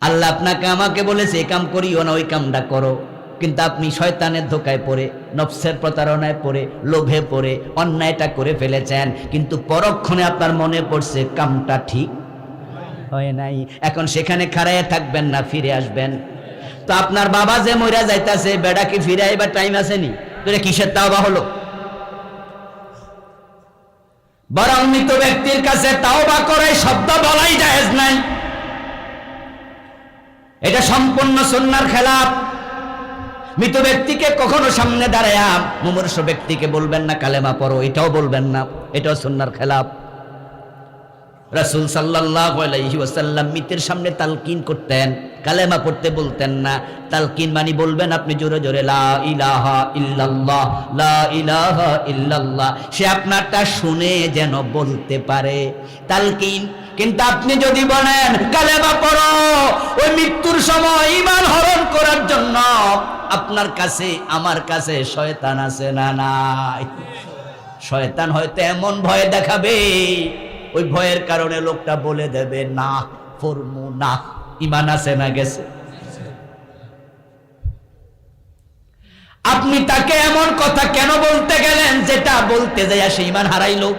আল্লাহ আপনাকে আমাকে বলেছে এই কাম করিও না, ওই কামটা করো, কিন্তু আপনি শয়তানের ধোকায় পড়ে, নফসের প্রতারণায় পড়ে, লোভে পড়ে অন্যায়টা করে ফেলেছেন, কিন্তু পরক্ষণে আপনার মনে পড়ছে কামটা ঠিক হয় নাই। এখন সেখানে খাড়াইয়া থাকবেন না, ফিরে আসবেন। তো আপনার বাবা যে মইরা যাইতাছে, বেড়া কি ফিরে আইবার টাইম আসেনি? তো এটা কিসের তাওবা হলো? বরং মৃত ব্যক্তির কাছে তাওবা করে শব্দ বলাই জায়েজ নাই। এটা সম্পূর্ণ সুন্নাহর খেলাফ। মৃত ব্যক্তিকে কখনো সামনে দাঁড়ায়া মুমূর্ষ ব্যক্তিকে বলবেন না কালেমা পড়ো, এটাও বলবেন না, এটাও সুন্নাহর খেলাফ। রাসূল সাল্লাল্লাহু আলাইহি ওয়াসাল্লাম মৃতের সামনে তালকিন করতেন, কালেমা পড়তে বলতেন না। তালকিন মানে বলবেন আপনি জোরে জোরে লা ইলাহা ইল্লাল্লাহ, লা ইলাহা ইল্লাল্লাহ, সে আপনারটা শুনে যেন বলতে পারে, তালকিন। কিন্তু আপনি যদি বলেন কালেমা পড়ো, ওই মৃত্যুর সময় ঈমান হরণ করার জন্য আপনার কাছে আমার কাছে শয়তান আছে না নাই? শয়তান হয়তো এমন ভয় দেখাবে, ওই ভয়ের কারণে লোকটা বলে দেবে না ফরমু না। ঈমান আছে না গেছে? আপনি তাকে এমন কথা কেন বলতে গেলেন যেটা বলতে যায় সে ঈমান হারাইলো?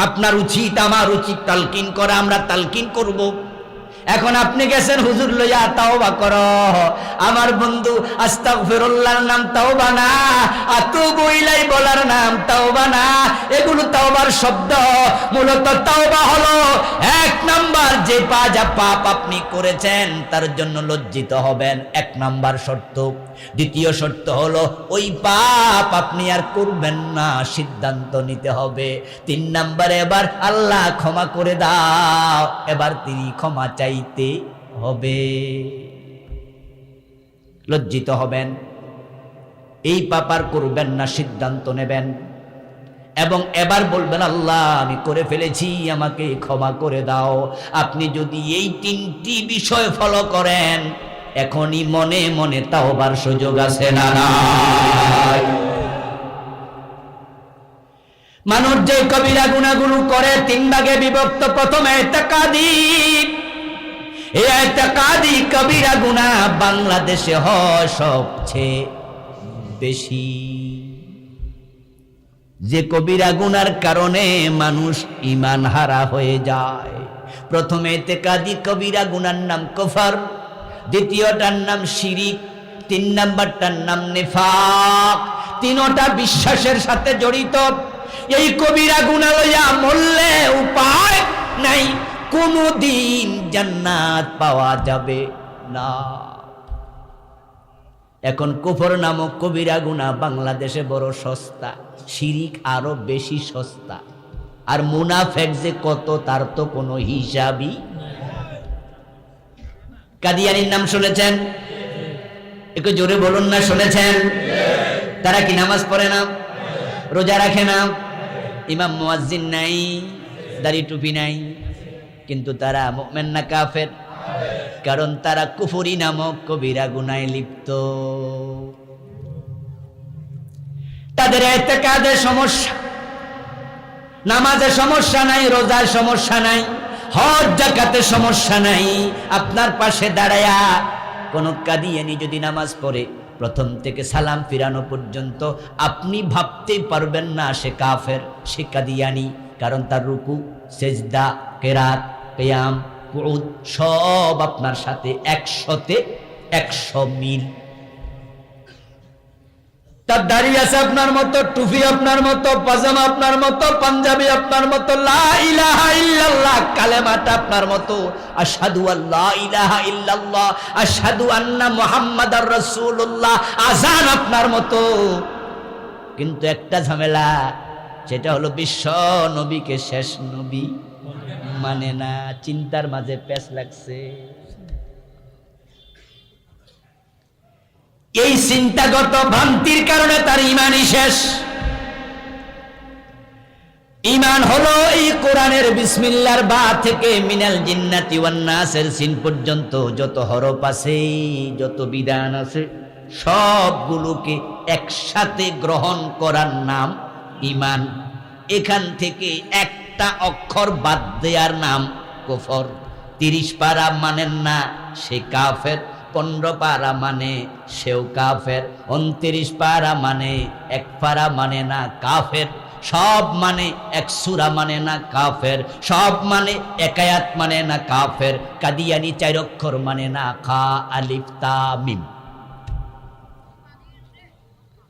আপনার উচিত, আমার উচিত তালকিন করা, আমরা তালকিন করব। এখন আপনি গেছেন হুজুর লইয়া তাওবা করো, আমার বন্ধু আস্তাগফিরুল্লাহর নাম তাওবা না, আতুবু ইলাই বলার নাম তাওবা না। এগুলো তাওবার শব্দ। মূলত তাওবা হলো 1 নাম্বার যে পাপ আপনি করেছেন তার জন্য লজ্জিত হবেন, 1 নাম্বার শর্ত। দ্বিতীয় শর্ত হলো ওই পাপ আপনি আর করবেন না, সিদ্ধান্ত নিতে হবে। 3 নাম্বারে এবার আল্লাহ ক্ষমা করে দাও, এবার তিনি ক্ষমা চাইতে হবে, লজ্জিত হবেন, এই পাপ আর করবেন না, সিদ্ধান্ত নেবেন এবং এবার বলবেন আল্লাহ আমি করে ফেলেছি, আমাকে ক্ষমা করে দাও। আপনি যদি এই 3টি বিষয় ফলো করেন এখনই মনে মনে তাওবার সুযোগ আছে না নাই? মানুষ যে কবিরা গুনাহগুলো করে 3 ভাগে বিভক্ত। প্রথমে ইতিকাদি। এই ইতিকাদি কবিরা গুনাহ বাংলাদেশে হয় সবচেয়ে বেশি। যে কবিরা গুনার কারণে মানুষ ঈমান হারা হয়ে যায়। প্রথমে ইতিকাদি কবিরা গুনার নাম কুফর, দ্বিতীয়টার নাম শিরিক, 3 নাম্বারটার নাম নিফাক। তিনটা বিশ্বাসের সাথে জড়িত। এই কবিরা গুনাহ লইয়া মরলে উপায় নাই, কোনদিন জান্নাত পাওয়া যাবে না। এখন কুফর নামক কবিরা গুনাহ বাংলাদেশে বড় সস্তা, শিরিক আরো বেশি সস্তা। আর মুনাফেক যে কত তার তো কোনো হিসাবই। কাদিয়ানির নাম শুনেছেন? একটু জোরে বলুন না, শুনেছেন? তারা কি নামাজ পড়ে না, রোজা রাখে না, ইমাম মুয়াজ্জিন নাই, দাড়ি টুপি নাই, কিন্তু তারা মুমিন না কাফের? কারণ তারা কুফরি নামক কবিরা গুনাহে লিপ্ত। তাদের ইতিকাদে সমস্যা, নামাজে সমস্যা নাই, রোজার সমস্যা নাই, হজ যাকাতে সমস্যা নাই। আপনার পাশে দাঁড়ায়া কোন কাদিয়ানি যদি নামাজ পড়ে, প্রথম থেকে সালাম ফিরানো পর্যন্ত আপনি ভাবতে পারবেন না সে কাফের, সে কাদিয়ানি। কারণ তার রুকু, সেজদা, কেরাত, কিয়াম, কুউদ সব আপনার সাথে 100 মিল। তার দাড়ি আছে আপনার মতো, টুপি আপনার মতো, পাজামা আপনার মতো, পাঞ্জাবি আপনার মতো, লা ইলাহা ইল্লাল্লাহ কালেমাটা আপনার মতো, আশহাদু আল্লা ইলাহা ইল্লাল্লাহ, আশহাদু আন্না মুহাম্মাদার রাসূলুল্লাহ আযান আপনার মতো। কিন্তু একটা ঝামেলা, সেটা হলো বিশ্ব নবীকে শেষ নবী মানে না। চিন্তার মাঝে পেঁচ লাগছে। এই চিন্তাগত ভ্রান্তির কারণে তার ঈমানই শেষ। ঈমান হলো এই কোরআনের বিসমিল্লাহর বা থেকে মিনাল জিন্নাতি ওয়ান নাসের সিন পর্যন্ত যত হরফ আছে, যত বিধান আছে, সবগুলোকে একসাথে গ্রহণ করার নাম ঈমান। এখান থেকে একটা অক্ষর বাদ দেওয়ার নাম কুফর। 30 পারা মানেন না, সে কাফের। 15 পারা মানে সেও কাফের। 29 পারা মানে 1 পারা মানে না, কাফের। সব মানে 1 সূরা মানে না, কাফের। সব মানে 1 আয়াত মানে না, কাফের। কাদিয়ানি 4 অক্ষর মানে না, খা আলিফ তা মিম।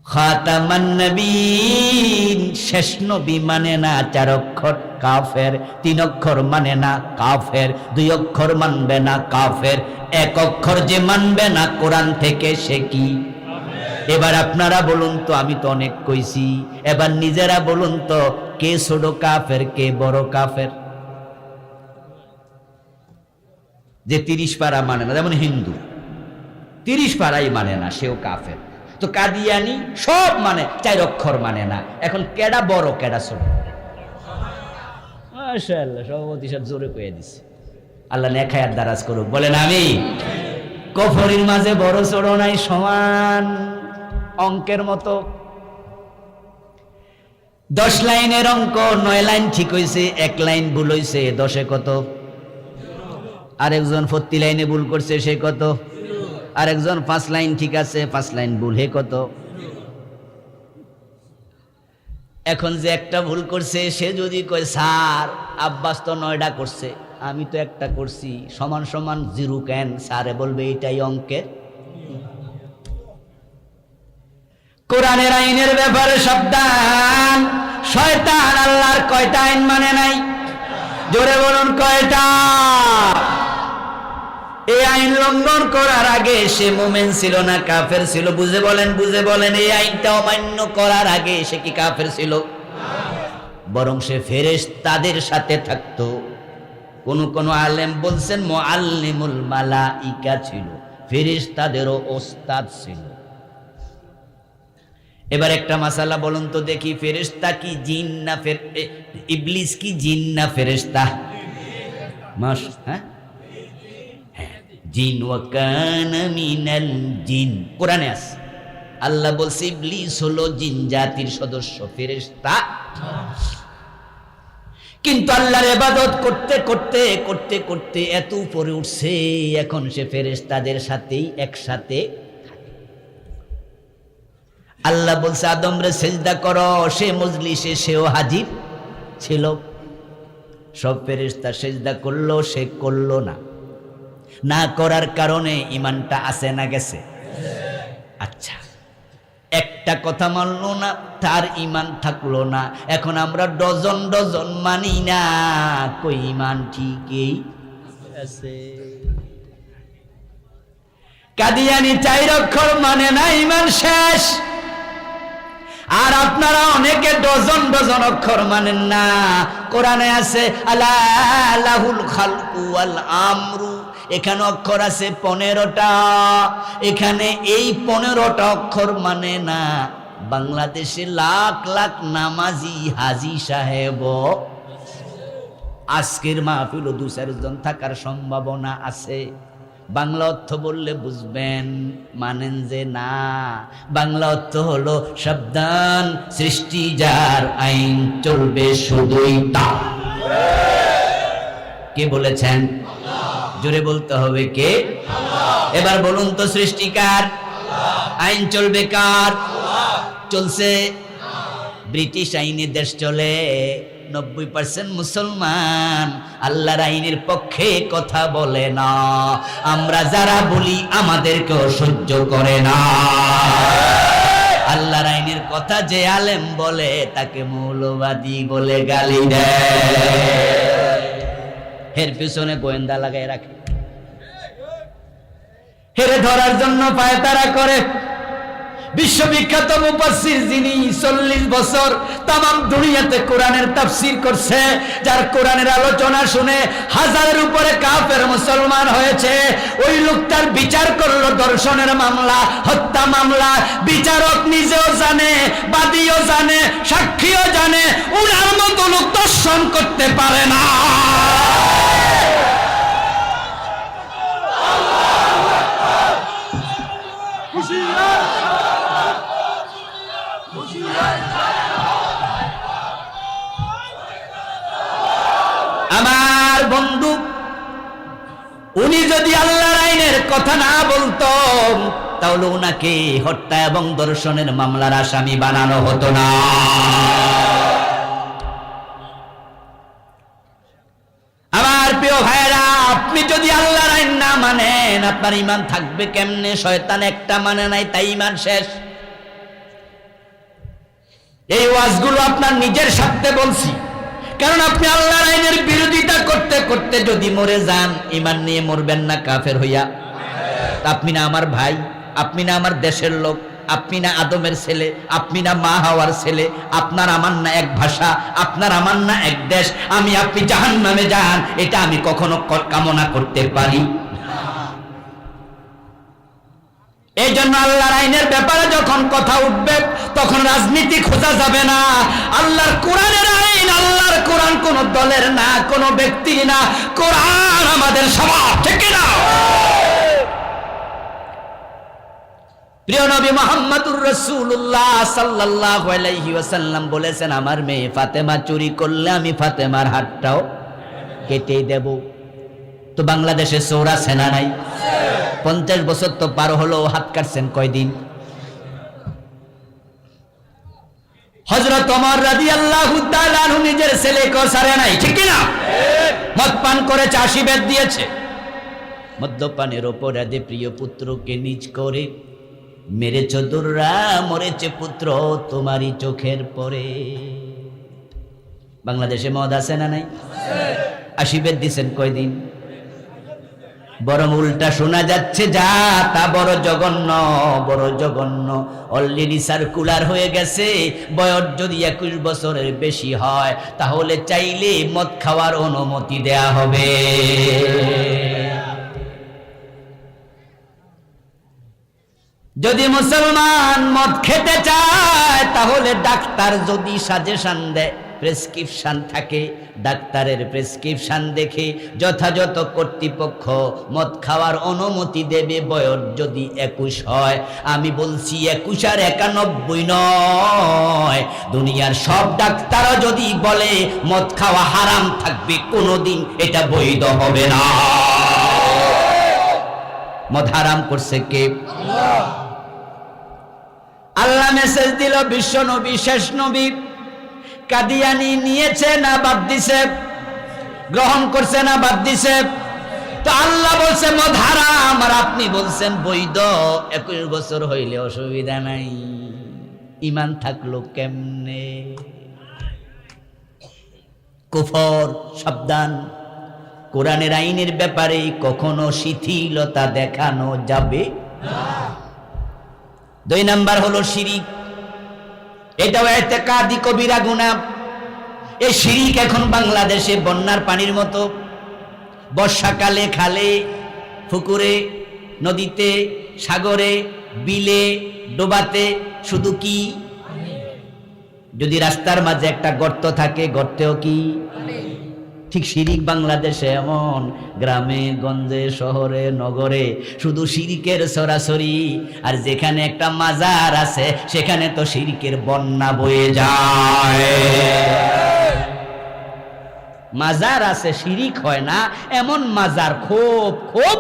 খাতামান নবীন শেষ নবী মানে না, 4 অক্ষর, কাফের। 3 অক্ষর মানে না, কাফের। 2 অক্ষর মানবে না, কাফের। 1 অক্ষর যে মানবে না কোরআন থেকে, সে কি? এবার আপনারা বলুন তো, আমি তো অনেক কইছি, এবার নিজেরা বলুন তো, কে ছোট কাফের, কে বড় কাফের? যে 30 পারা মানে না, যেমন হিন্দু 30 পারাই মানে না, সেও কাফের। তো কাদিয়ানি সব মানে 4 অক্ষর মানে না। এখন কেডা বড়, কেডা ছোট? মাশাআল্লাহ, সভাপতি সাহেব জোরে কয়ে দিছে। আল্লাহ নেখায়াত দারাজ করুক, বলেন আমি। কফরির মাঝে বড় ছোট নাই, সমান অঙ্কের মতো। 10 লাইনের অঙ্ক 9 লাইন ঠিক হইছে, 1 লাইন ভুল হইছে, 10-এ কত? আরেকজন 40 লাইনে ভুল করছে, সে কত? আরেকজন 5 লাইন ঠিক আছে, 5 লাইন ভুল, হে কত? এখন যে একটা ভুল করছে, সে যদি কয় স্যার আব্বাস তো 9টা করছে, আমি তো একটা করছি, সমান সমান 0 কেন? স্যারে বলবে এটাই অঙ্কের। কোরআনের আইনের ব্যাপারে সাবধান। শয়তান আল্লাহর কয়টা আইন মানে নাই? জোরে বলুন, কয়টা? এই আইন লঙ্ঘন করার আগে সে মুমিন ছিল না, কাফের ছিল? বুঝে বলেন, বুঝে বলেন। এই আইনটা অমান্য করার আগে সে কি কাফের ছিল? বরং সে ফেরেশতাদের সাথে থাকতো। কোন আলেম বলছেন মুআল্লিমুল মালাইকা ছিল, ফেরেশতাদেরও ওস্তাদ ছিল। এবার একটা মাসালা বলুন তো দেখি, ফেরেশতা কি জিন না? ইবলিস কি জিন না ফেরেশতা? হ্যাঁ, জিন। ওয়া কানা মিনাল জিন, কোরআনে আছে। আল্লাহ বলছে ইবলিস হলো জিন জাতির সদস্য, ফেরেশতা। কিন্তু আল্লাহর ইবাদত করতে করতে করতে করতে এত উপরে উঠছে, এখন সে ফেরেশতাদের সাথেই একসাথে থাকে। আল্লাহ বলছে আদম রে সিজদা করো, সে মজলিসে সেও হাজির ছিল। সব ফেরেশতা সিজদা করলো, সে করলো না। না করার কারণে ইমানটা আছে না গেছে? আচ্ছা, একটা কথা মানলো না, তার ইমান থাকলো না। এখন আমরা ডজন ডজন মানি না, কই ইমান ঠিকই আছে। কাদিয়ানি 4 অক্ষর মানে না, ইমান শেষ। আর আপনারা অনেকে ডজন ডজন অক্ষর মানেন না। কোরআনে আছে আলা লাহুল খালকু ওয়াল আমরু, এখানে অক্ষর আছে 15টা। এখানে এই 15টা অক্ষর মানে না। বাংলাদেশে লাখ লাখ নামাজি হাজি সাহেব, আজকের মাহফিল 2-4 জন থাকার সম্ভাবনা আছে। বাংলা অর্থ বললে বুঝবেন, মানেন যে না। বাংলা অর্থ হলো সাবধান, সৃষ্টি যার, আইন চলবে শুধুই তার। কে বলেছেন? জোরে বলতে হবে, কে? এবার বলুন তো, সৃষ্টিকার, আইন চলবে কার? চলছে ব্রিটিশ আইনে দেশ চলে। 90% মুসলমান আল্লাহর আইনের পক্ষে কথা বলে না। আমরা যারা বলি আমাদেরকেও সহ্য করে না। আল্লাহর আইনের কথা যে আলেম বলে তাকে মৌলবাদী বলে গালি দেয়। এর পিছনে গোয়েন্দা লাগায় রাখে, হেরে ধরার জন্য পায়তারা করে। বিশ্ববিখ্যাত মুফাসসির যিনি 40 বছর তামাম দুনিয়াতে কোরআনের তাফসীর করছে, যার কোরআনের আলোচনা শুনে হাজারের উপরে কাফের মুসলমান হয়েছে, ওই লোকটার বিচার করলো দর্শনের মামলা, হত্যা মামলা। বিচারক নিজেও জানে, বাদীও জানে, সাক্ষীও জানে, উনার মতো লোক দর্শন করতে পারে না। আমার বন্ধু, উনি যদি আল্লাহর আইনের কথা না বলতো তাহলে উনাকে হত্যা এবং ধর্ষণের মামলার আসামি বানানো হতো না। আমার প্রিয় ভাইরা, আপনি যদি আল্লাহর আইন না মানেন, আপনার ঈমান থাকবে কেমনে? শয়তান একটা মানে নাই, তাই ঈমান শেষ। এই ওয়াজগুলো আপনার নিজের স্বার্থে বলছি, কারণ আপনি আল্লাহর আইনের বিরোধিতা করতে করতে যদি মরে যান, ঈমান নিয়ে মরবেন না কাফের হইয়া। আপনি না আমার ভাই, আপনি না আমার দেশের লোক, আপনি না আদমের ছেলে, আপনি না মা হাওয়ার ছেলে, আপনার আমার না এক ভাষা, আপনার আমার না এক দেশ। আমি আপনি জাহান্নামে যান, এটা আমি কখনো কামনা করতে পারি। এই জন্য আল্লাহর আইনের ব্যাপারে যখন কথা উঠবে তখন রাজনীতি খোঁজা যাবে না। আল্লাহর কোরআনের আইন, আল্লাহর কোরআন কোন দলের না, কোন ব্যক্তি না, কোরআন আমাদের সবার, ঠিক না? প্রিয় নবী মুহাম্মদুর রাসূলুল্লাহ সাল্লাল্লাহু আলাইহি ওয়াসাল্লাম বলেছেন, আমার মেয়ে ফাতেমা চুরি করলে আমি ফাতেমার হাতটাও কেটে দেব। তো বাংলাদেশে চোর আছে না নাই? 50 বছর তো পার হলো, হাত কাটছেন কয়দিন? হযরত ওমর রাদিয়াল্লাহু তাআলা আনহু নিজের ছেলেকে ছাড়ে নাই, ঠিক না? মদ পান করে 80 বেদ দিয়েছে। মদ্যপানের অপরাধে প্রিয় পুত্রকে নিজ করে মেরেছ দুররা, মরেছে পুত্র তোমারই চোখের পরে। বাংলাদেশে মদ আছে না নাই? 80 বেদ দিয়েছেন কয়দিন? বরং উল্টা শোনা যাচ্ছে, যা তা বড় জঘন্য, বড় জঘন্য। অলরেডি সার্কুলার হয়ে গেছে, বয়স যদি 21 বছরের বেশি হয় তাহলে চাইলে মদ খাওয়ার অনুমতি দেয়া হবে। যদি মুসলমান মদ খেতে চায় তাহলে ডাক্তার যদি সাজেশন দেয়, প্রেসক্রিপশন থাকে, ডাক্তারের প্রেসক্রিপশন দেখে যথাযথ কর্তৃপক্ষ মদ খাওয়ার অনুমতি দেবে। বয়স যদি 21 হয়, আমি বলছি 21 আর 91 নয়, দুনিয়ার সব ডাক্তারও যদি বলে মদ খাওয়া হারাম থাকবে, কোনোদিন এটা বৈধ হবে না। মদ হারাম করছে কে? আল্লাহ মেসেজ দিল, বিশ্ব নবী, শেষ নবী। কাদিয়ানি নিয়েছে না বাদ দিছে? গ্রহণ করছে না বাদ দিছে? তো আল্লাহ বলছে মদ হারাম আর আপনি বলছেন বৈধ। 21 বছর হইলে অসুবিধা নাই, ঈমান থাকলো কেমনে? কুফর। সাবধান, কোরআনের আইনের ব্যাপারে কখনো শিথিলতা দেখানো যাবে না। 2 নাম্বার হলো শিরিক। এটাও ইতিকাদি কবিরা গুনাহ। এই শিরিক এখন বাংলাদেশে বন্যার পানির মতো, বর্ষাকালে খালে, পুকুরে, নদীতে, সাগরে, বিলে, ডোবাতে শুধু কি? যদি রাস্তার মাঝে একটা গর্ত থাকে, গর্তেও কি? ঠিক শিরিক বাংলাদেশে এমন, গ্রামে গঞ্জে শহরে নগরে শুধু শিরিকের সরাসরি। আর যেখানে একটা মাজার আছে সেখানে তো শিরিকের বন্যা বয়ে যায়। মাজার আছে শিরিক হয় না এমন মাজার খুব খুব।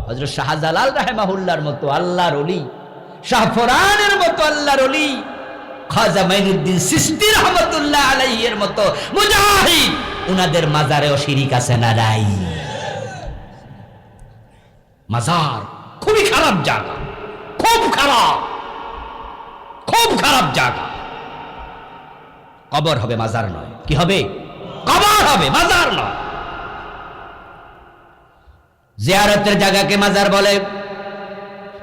হযরত শাহজালাল রাহিমাহুল্লাহর মতো আল্লাহর ওলি, শাহফরানের মতো আল্লাহর ওলি, খাজা মাইনুদ্দিন চিশতি রাহমাতুল্লাহ আলাইহির মতো মুজাহিদ, উনাদের মাজারেও শিরিক আছে না নাই? মাজার খুবই খারাপ জায়গা, খুব খারাপ, খুব খারাপ জায়গা। কবর হবে, মাজার নয়। কি হবে? কবর হবে, মাজার নয়। জিয়ারতের জায়গাকে মাজার বলে,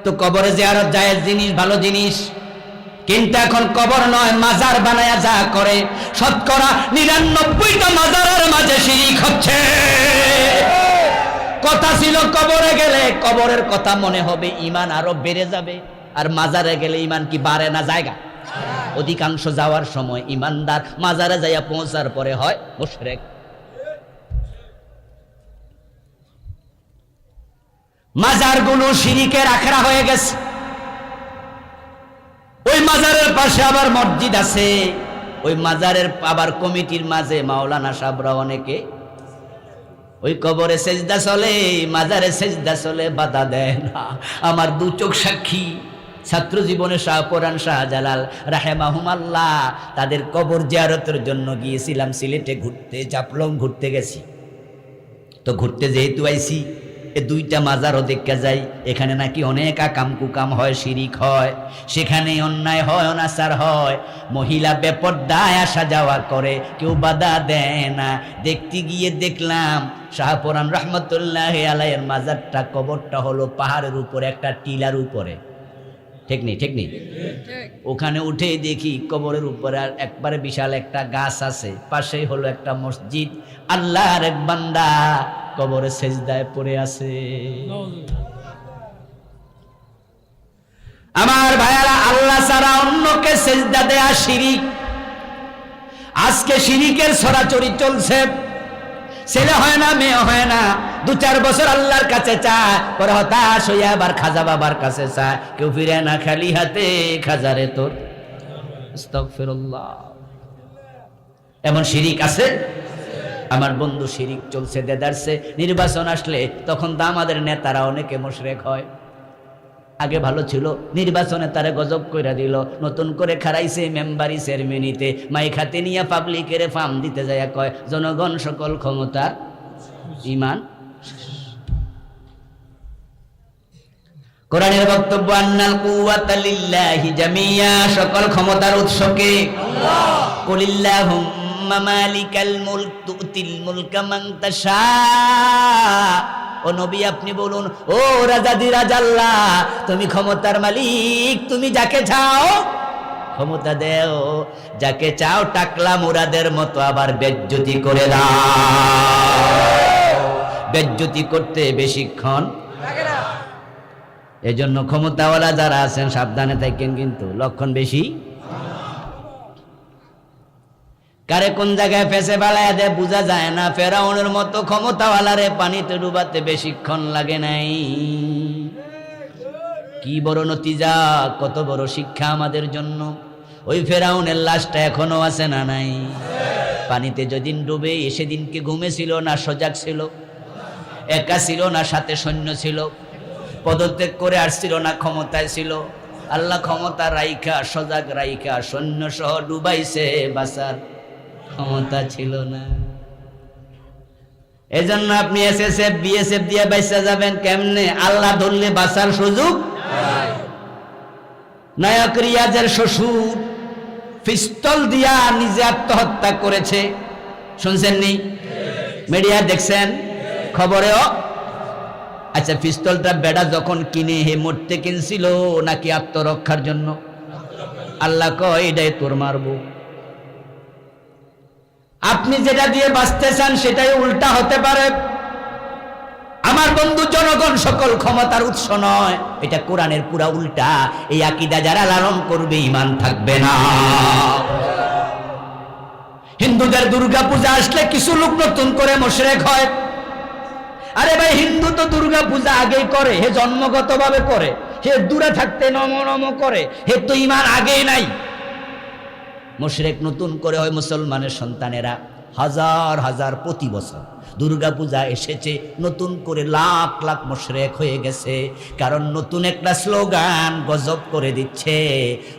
তো কবরে জিয়ারত জায়েজ জিনিস, ভালো জিনিস। কিন্তু এখন কবর নয়, মাজার বানায়া যা করে, শতকরা 99টা মাজারের মাঝে শিরিক হচ্ছে। কথা ছিল কবরে গেলে কবরের কথা মনে হবে, ঈমান আরো বেড়ে যাবে। আর মাজারে গেলে ঈমান কি বাড়ে না জায়গা? অধিকাংশ যাওয়ার সময় ঈমানদার, মাজারে যাইয়া পৌঁছার পরে হয় মুশরিক। মাজারগুলো শিরিকের আখড়া হয়ে গেছে। ওই মাজারের পাশে আবার মসজিদ আছে, ওই মাজারের আবার কমিটির মাঝে মাওলানা সাহেবরা অনেকে, ওই কবরে সেজদা চলে, মাজারে সেজদা চলে, বাধা দেয় না। আমার 2 চোখ সাক্ষী। ছাত্র জীবনে শাহপরান শাহজালাল রাহিমাহুমাল্লাহ তাদের কবর জিয়ারতের জন্য গিয়েছিলাম সিলেটে ঘুরতে, জাফলং ঘুরতে গেছি। তো ঘুরতে যেহেতু আইছি, এ 2টা মাজারও দেখতে যাই। এখানে নাকি অনেক আকাম কুকাম হয়, শিরিক হয়, সেখানে অন্যায় হয়, অনাচার হয়, মহিলা বেপরদায় আসা যাওয়া করে, কেউ বাধা দেয় না। দেখতে গিয়ে দেখলাম শাহপরান রহমতুল্লাহ আলাইহির মাজারটা, কবরটা হলো পাহাড়ের উপরে, একটা টিলার উপরে। ঠিক নেই? ঠিক নেই? ওখানে উঠে দেখি কবরের উপরে আর একবারে বিশাল একটা গাছ আছে, পাশেই হলো একটা মসজিদ। আল্লাহর এক বান্দা কবরে সেজদায় পড়ে আছে। আমার ভাইয়ারা, আল্লাহ ছাড়া অন্যকে সেজদা দেয়া শিরিক। আজকে শিরিকের ছড়াছড়ি চলছে। ছেলে হয় না, মেয়ে হয় না, 2-4 বছর আল্লাহর কাছে চায়, পরে হতাশ হইয়া আবার খাজা বাবার কাছে চায়। কেউ ফিরে না খালি হাতে, খাজারে তোর আস্তাগফিরুল্লাহ। এমন শিরিক আছে। আমার বন্ধু, শিরিক চলছে দেদারছে। নির্বাচন আসলে তখন তো আমাদের নেতারা অনেকে মুশরিক হয়। আগে ভালো ছিল, নির্বাচনে তারে গজব কইরা দিল, নতুন করে খারাইছে মেম্বারি চেয়ারম্যানিতে, মাইক হাতে নিয়ে পাবলিকের ফার্ম দিতে যায়, কয় জনগণ সকল ক্ষমতার ঈমান। কোরআনের বক্তব্য, আন্নাল কুওয়াতা লিল্লাহি জামিয়া, সকল ক্ষমতার উৎসকে আল্লাহ। কুলিল্লাহুম্মা মালিকাল মুলক তুতিল মুলকা মান তাশা। ও নবী, আপনি বলুন, ও রাজাদিরাজ আল্লাহ, তুমি ক্ষমতার মালিক, তুমি যাকে চাও ক্ষমতা দেও, যাকে চাও টাকলা মুরাদের মতো আবার বেজ্জতি করে দাও। বেজ্জতি করতে বেশিক্ষণ লাগে না। এজন্য ক্ষমতাওয়ালা যারা আছেন সাবধানে থাকেন, কিন্তু লক্ষণ বেশি। কারে কোন জায়গায় ফেসে বালায় দেয় বোঝা যায় না। ফেরাউনের মতো ক্ষমতাওয়ালারে পানিতে ডুবাতে বেশিক্ষণ লাগে নাই। কি বড় নতিজা, কত বড় শিক্ষা আমাদের জন্য। ওই ফেরাউনের লাশটা এখনো আছে না নাই? পানিতে যেদিন ডুবে, সেদিনকে ঘুমেছিল না সজাগ ছিল? একা ছিল না সাথে সৈন্য ছিল? পদত্যাগ করে আসছিল না ক্ষমতায় ছিল? আল্লাহ ক্ষমতা রাইখা, সজাগ রাইখা, সৈন্য সহ ডুবাইছে, বাঁচার ক্ষমতা ছিল না। এজন্য আপনি এসএসএফ বিএসএফ দিয়ে বাইসা যাবেন কেমনে? আল্লাহ ধরলে বাঁচার সুযোগ নায়ক রিয়াজের শ্বশুর পিস্তল দিয়া নিজে আত্মহত্যা করেছে, শুনছেন নি? মিডিয়া দেখছেন, খবরেও। আচ্ছা, পিস্তলটা বেড়া যখন কিনে হে মরতে কিনছিল নাকি আত্মরক্ষার জন্য? আল্লাহ কয় এটাই তোর মারবো। আপনি যেটা দিয়ে বাঁচতে চান সেটাই উল্টা হতে পারে। আমার বন্ধু, জনগণ সকল ক্ষমতার উৎস নয়, এটা কোরআনের পুরা উল্টা। এই আকীদা যারা লালন করবে ঈমান থাকবে না। হিন্দুদের দুর্গা পূজা আসলে কিছু লোক নতুন করে মুশরিক হয়। আরে ভাই, হিন্দু তো দুর্গা পূজা আগেই করে, হে জন্মগতভাবে করে, হে দূরে থাকতে নম নম করে, হে তো ঈমান আগেই নাই। মুশরিক নতুন করে হয় মুসলমানের সন্তানেরা। হাজার হাজার প্রতি বছর দুর্গা পূজা এসেছে, নতুন করে লাখ লাখ মুশরিক হয়ে গেছে। কারণ নতুন একটা স্লোগান গজব করে দিচ্ছে।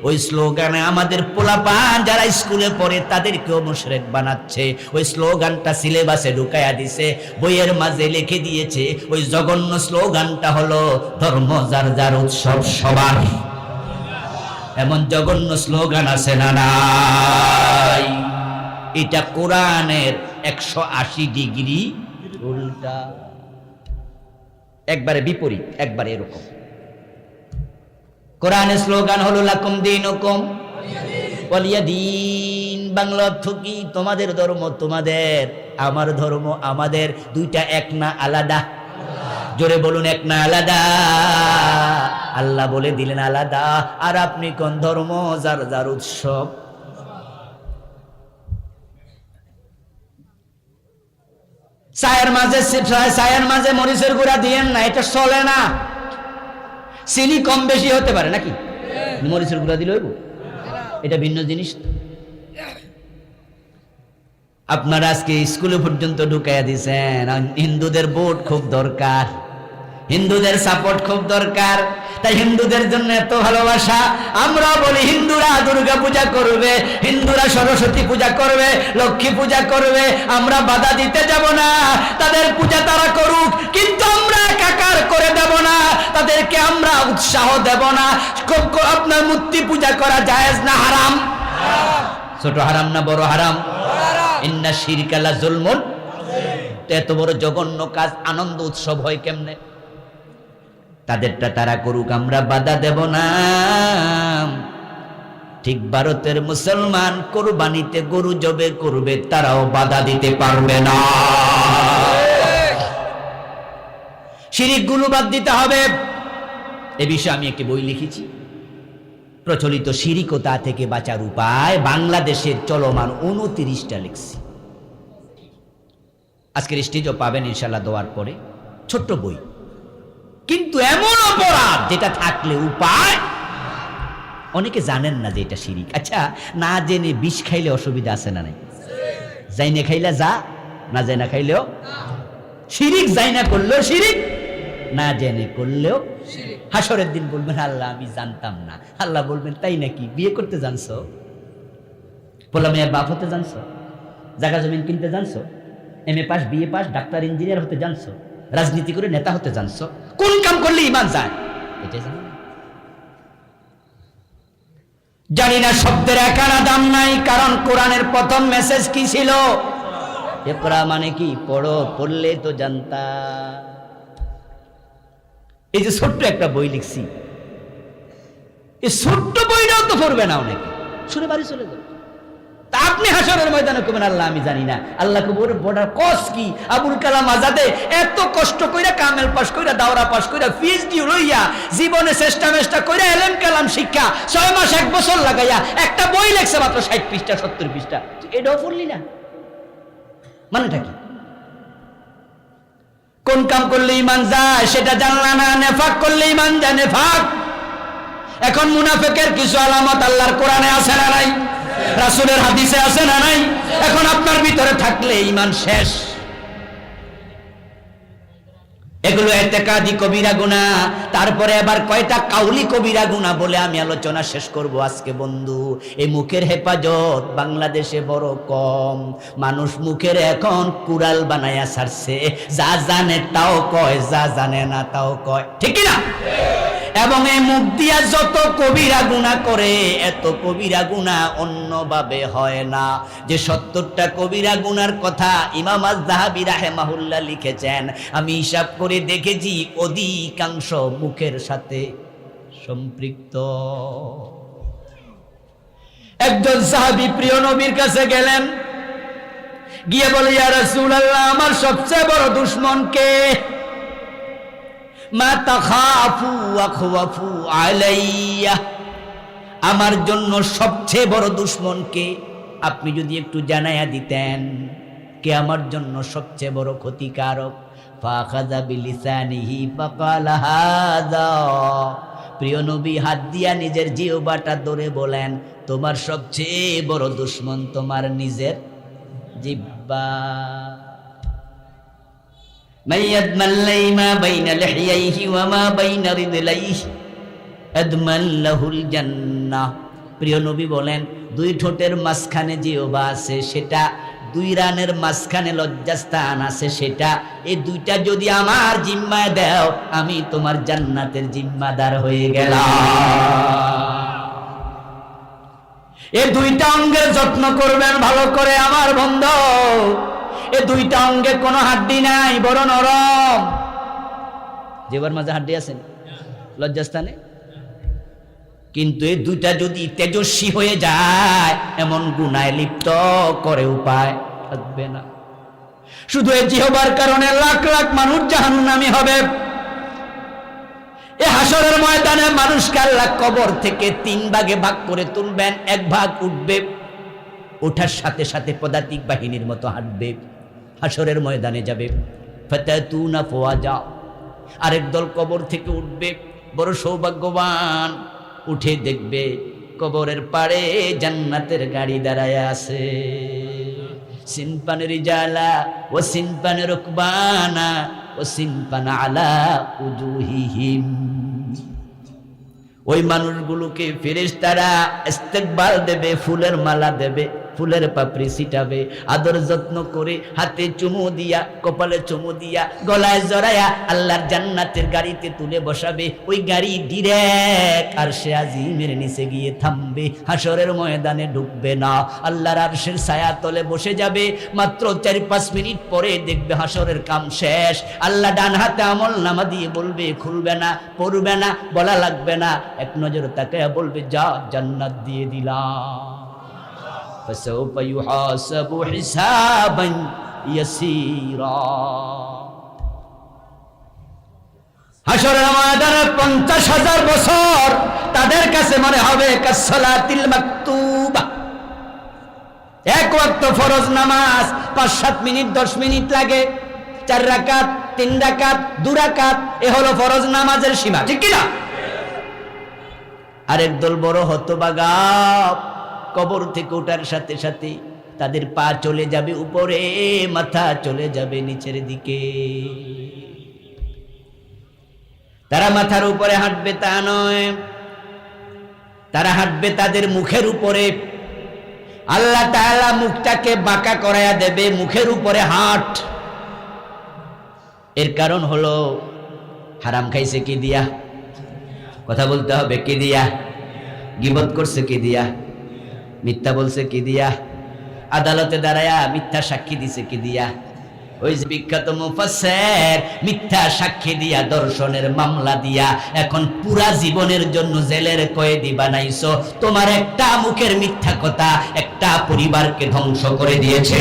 ওই স্লোগানে আমাদের পোলাপান যারা স্কুলে পড়ে তাদেরকেও মুশরিক বানাচ্ছে। ওই স্লোগানটা সিলেবাসে ঢুকাইয়া দিছে, বইয়ের মাঝে লিখে দিয়েছে। ওই জঘন্য স্লোগানটা হলো ধর্ম যার যার উৎসব সবার। এমন জঘন্য স্লোগান আছে না নাই? এটা কোরআনের 180 ডিগ্রি উল্টা, একবারে বিপরীত, একবারে এরকম। কোরআনের স্লোগান হলো লাকুম দীনুকুম ওয়ালিয়া দীন। বাংলা অর্থ কি? তোমাদের ধর্ম তোমাদের, আমার ধর্ম আমাদের। দুইটা এক না আলাদা? জোরে বলুন, এক না আলাদা? আল্লাহ বলে দিলেন আলাদা, আর আপনি কোন ধর্ম যার যার উৎসব। চায়ের মাঝে মরিচের গুঁড়া দিয়েন না, এটা চলে না। চিনি কম বেশি হতে পারে নাকি? মরিচের গুঁড়া দিলে হইব? এটা ভিন্ন জিনিস। আপনারা আজকে স্কুলে পর্যন্ত ঢুকাইয়া দিয়েছেন। হিন্দুদের ভোট খুব দরকার, হিন্দুদের সাপোর্ট খুব দরকার, তাই হিন্দুদের জন্য এত ভালোবাসা। আমরা বলি হিন্দুরা দুর্গা পূজা করবে, হিন্দুরা সরস্বতী পূজা করবে, লক্ষ্মী পূজা করবে, আমরা বাধা দিতে যাব না। তাদের পূজা তারা করুক, কিন্তু আমরা একাকার করে দেব না, তাদেরকে আমরা উৎসাহ দেব না। আপনার মূর্তি পূজা করা জায়েজ না হারাম? ছোট হারাম না বড় হারাম? ইন্না শিরকা লা যুলমুন। এত বড় জঘন্য কাজ আনন্দ উৎসব হয় কেমনে? তাদেরটা তারা করুক, আমরা বাধা দেব না। ঠিক ভারতের মুসলমান কুরবানিতে গরু জবে করবে, তারাও বাধা দিতে পারবে না। শিরিকগুলো বাদ দিতে হবে। এ বিষয়ে আমি একটি বই লিখেছি, প্রচলিত শিরিকতা থেকে বাঁচার উপায়। বাংলাদেশের চলমান 29টা লিখছি। আজকের স্টেজও পাবেন ইনশাল্লাহ দেওয়ার পরে। ছোট্ট বই, কিন্তু এমন অপরাধ যেটা থাকলে উপায়। অনেকে জানেন না যে এটা শিরিক। আচ্ছা, না জেনে বিষ খাইলে অসুবিধা আছে না নাই? যাই না খাইলে যা, না যাই না খাইলেও শিরিক। যাই না করলেও শিরিক, না জেনে করলেও। হাসরের দিন বলবেন আল্লাহ আমি জানতাম না। আল্লাহ বলবেন তাই নাকি? বিয়ে করতে জানছো? পোলা মেয়ের বাপ হতে জানছো? জায়গা জমিন কিনতে জানছো? এমএ পাস, বিএ পাস, ডাক্তার ইঞ্জিনিয়ার হতে জানছো? রাজনীতি করে নেতা হতে জানছো? কোন কাম করলে ইমান যায়? এটাই জানি না। জানি না শব্দের একানা দাম নাই, কারণ কোরআনের প্রথম মেসেজ কি ছিল? ইকরা মানে কি? পড়ো, পড়লে তো জানতা। এই যে ছোট্ট একটা বই লিখছি, এই ছোট্ট বইটাও তো পড়বে না অনেকে, শুনে বাড়ি চলে যাবে। তা আপনি হাসরের ময়দানে কবেন আল্লাহ আমি জানি না। আল্লাহকে বড় কস কি? আবুল কালাম আজাদে এত কষ্ট কইরা কামেল পাস কইরা, দাওরা পাস কইরা, পিএইচডি লইয়া, জীবনে চেষ্টা কইরা এলেম কালাম শিক্ষা 6 মাস 1 বছর লাগাইয়া একটা বই লেখছে মাত্র 60 পৃষ্ঠা 70 পৃষ্ঠা। এটাও পড়লি না? মানেটা কি? কোন কাম করলে ইমান যায় সেটা জানলা না, নেফাক করলে ইমান যায় নেফাক। এখন মুনাফিকের কিছু আলামত আল্লাহর কোরআনে আছে না নাই? রাসূলের হাদিসে আছে না নাই? এখন আপনার ভিতরে থাকলে ঈমান শেষ। এগুলো ইতিকাদি কবিরা গুনাহ। তারপরে আবার কয়টা কাউলি কবিরা গুনাহ বলে আমি আলোচনা শেষ করব আজকে বন্ধু। এই মুখের হেফাজত বাংলাদেশে বড় কম। মানুষ মুখের এখন কুড়াল বানায়া ছাড়ছে, যা জানে তাও কয়, যা জানে না তাও কয়, ঠিক কি না? এবং এই মুখ দিয়া যত কবিরা গুনাহ করে, এত কবিরা গুনাহ অন্যভাবে হয় না। যে 70টা কবিরা গুনার কথা ইমাম আয-যাহাবী রাহিমাহুল্লাহ লিখেছেন, আমি হিসাব করে দেখেছি অধিকাংশ মুখের সাথে সম্পৃক্ত। একজন সাহাবী প্রিয় নবীর কাছে গেলেন, গিয়ে বলে, ইয়া রাসূলুল্লাহ, আমার সবচেয়ে বড় দুশমন কে? মা তাখাফু ওয়া খাওয়াফু আলাইয়া, আমার জন্য সবচেয়ে বড় দুশমন কে? আপনি যদি একটু জানায়া দিতেন কে আমার জন্য সবচেয়ে বড় ক্ষতিকারক। ফাখাযা বিলিসানিহি ফাকালা হাযা, প্রিয় নবী হাত দিয়া নিজের জিহ্বাটা ধরে বলেন, তোমার সবচেয়ে বড় দুশমন তোমার নিজের জিহ্বা। মাইয়াদমাল্লাই মা বাইনা লিহিয়াইহি ওয়া মা বাইনা রিদলাইহি আদমাল্লাহুল জান্নাহ। প্রিয় নবী বলেন, দুই ঠোঁটের মাঝখানে জিহ্বা আছে, সেটা দুই রানের মাঝখানে লজ্জাস্থান আছে, সেটা এই দুইটা যদি আমার জিম্মায় দাও, আমি তোমার জান্নাতের জিম্মাদার হয়ে গেলাম। এই দুইটা অঙ্গের যত্ন করবেন ভালো করে আমার বন্ধু। এই দুইটা অঙ্গে কোনো হাড্ডি নাই, বড় নরম। জিহ্বার মাঝে হাড্ডি আছে লজ্জাস্থানে, কিন্তু এই দুইটা যদি তেজস্বী হয়ে যায়, এমন গুনায় লিপ্ত করে উপায় থাকবে না। শুধু এই জিহ্বার কারণে লাখ লাখ মানুষ জাহান্নামী হবে। এই হাসরের ময়দানে মানুষকে আল্লাহ কবর থেকে 3 ভাগে ভাগ করে তুলবেন। এক ভাগ উঠবে, ওঠার সাথে সাথে পদাতিক বাহিনীর মতো হাঁটবে, হাসরের ময়দানে যাবে। ফাতাতুনা ফাওয়াজা, আরেক দল কবর থেকে উঠবে, বড় সৌভাগ্যবান, উঠে দেখবে কবরের পাড়ে জান্নাতের গাড়ি দাঁড়ায় আছে। সিনপান রিজালা ও সিনপান রুকবানা ও সিনপান আলা উজুহিহিম। ওই মানুষগুলোকে ফেরেশতারা ইস্তেকবাল দেবে, ফুলের মালা দেবে, ফুলের পাপড়ি ছিটাবে, আদর যত্ন করে হাতে চুমু দিয়া, কপালে চুমু দিয়া, গলায় জড়ায়া আল্লাহর জান্নাতের গাড়িতে তুলে বসাবে। ওই গাড়ি ডিরেক্ট আরশে আজিমের নিচে গিয়ে থামবে, হাসরের ময়দানে ঢুকবে না, আল্লাহর আরশের ছায়া তলে বসে যাবে। মাত্র 4-5 মিনিট পরে দেখবে হাসরের কাম শেষ। আল্লাহ ডান হাতে আমল নামা দিয়ে বলবে, খুলবে না, পড়বে না, বলা লাগবে না, এক নজর তাকায়া বলবে, যা, জান্নাত দিয়ে দিলাম। فسوف يحاسب حسابا يسيرا। হাসরের ময়দানে 50,000 বছর তাদের কাছে মনে হবে কাসসালাতিল মাকতুবা। এক ওয়াক্ত ফরজ নামাজ 5-7 মিনিট 10 মিনিট লাগে, 4 রাকাত 3 রাকাত 2 রাকাত, এ হলো ফরজ নামাজের সীমা, ঠিক কি না? আরেক দল বড় হতভাগা, কবর থেকে ওঠার সাথে সাথে তাদের পা চলে যাবে উপরে, মাথা চলে যাবে নিচের দিকে। তারা মাথার উপরে হাঁটবে তা নয়, তারা হাঁটবে তাদের মুখের উপরে। আল্লাহ তাআলা মুখটাকে বাঁকা করায়া দেবে, মুখের উপরে হাঁট। এর কারণ হলো হারাম খাইছে কি দিয়া? কথা বলতে হবে, কি দিয়া? গীবত করছে কি দিয়া? মিথ্যা বলছে কি দিয়া? আদালতে দাঁড়ায়া মিথ্যা সাক্ষী দিছে কি দিয়া? ওই যে বিখ্যাত মুফাসসির, মিথ্যা সাক্ষী দিয়া, দর্শনের মামলা দিয়া এখন পুরা জীবনের জন্য জেলের কয়েদি বানাইছো। তোমার একটা মুখের মিথ্যা কথা একটা পরিবারকে ধ্বংস করে দিয়েছে,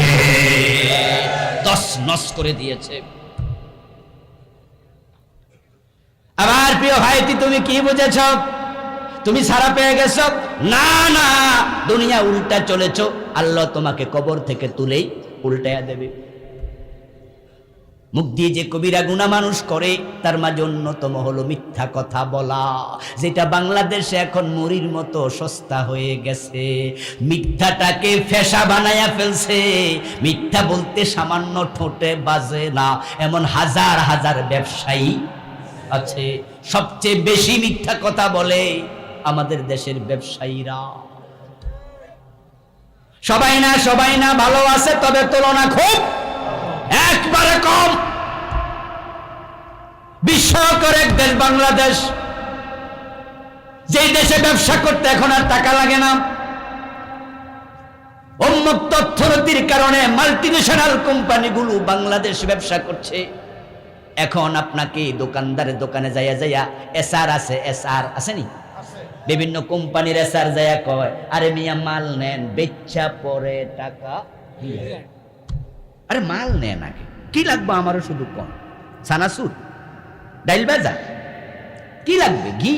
তছনছ করে দিয়েছে। আমার প্রিয় ভাইটি, তুমি কি বুঝেছ? তুমি ছাড়া পেয়ে গেছো? না না, দুনিয়া উল্টা চলেছ। আল্লাহ তোমাকে কবর থেকে তুলেই উল্টায়া দেবে। মুখ দিয়ে যে কবিরা গুনাহ মানুষ করে তার মাঝে অন্যতম হলো মিথ্যা কথা বলা, যেটা বাংলাদেশে এখন মুড়ির মতো সস্তা হয়ে গেছে। মিথ্যাটাকে ফেশা বানায়া ফেলছে। মিথ্যা বলতে সামান্য ঠোঁটে বাজে না এমন হাজার হাজার ব্যবসায়ী আছে। সবচেয়ে বেশি মিথ্যা কথা বলে আমাদের দেশের ব্যবসায়ীরা। সবাই না ভালো আছে, তবে তুলনা খুব একবারে কম। বিস্ময়কর এক দেশ বাংলাদেশ, যে দেশে ব্যবসা করতে এখন আর টাকা লাগে না। উন্মুক্ত অর্থনীতির কারণে মাল্টিনেশনাল কোম্পানিগুলো বাংলাদেশ ব্যবসা করছে। এখন আপনাকে দোকানদারের দোকানে যাইয়া এসআর আসেনি, বিভিন্ন কোম্পানির এসআর যাইয়া কয়, আরে মিয়া মাল নেন, বেচা পরে টাকা দিয়ে। আরে মাল নেন আগে, কি লাগবে আমারও শুধু কম, সানাসুর ডাইল ভাজা কি লাগবে, ঘি,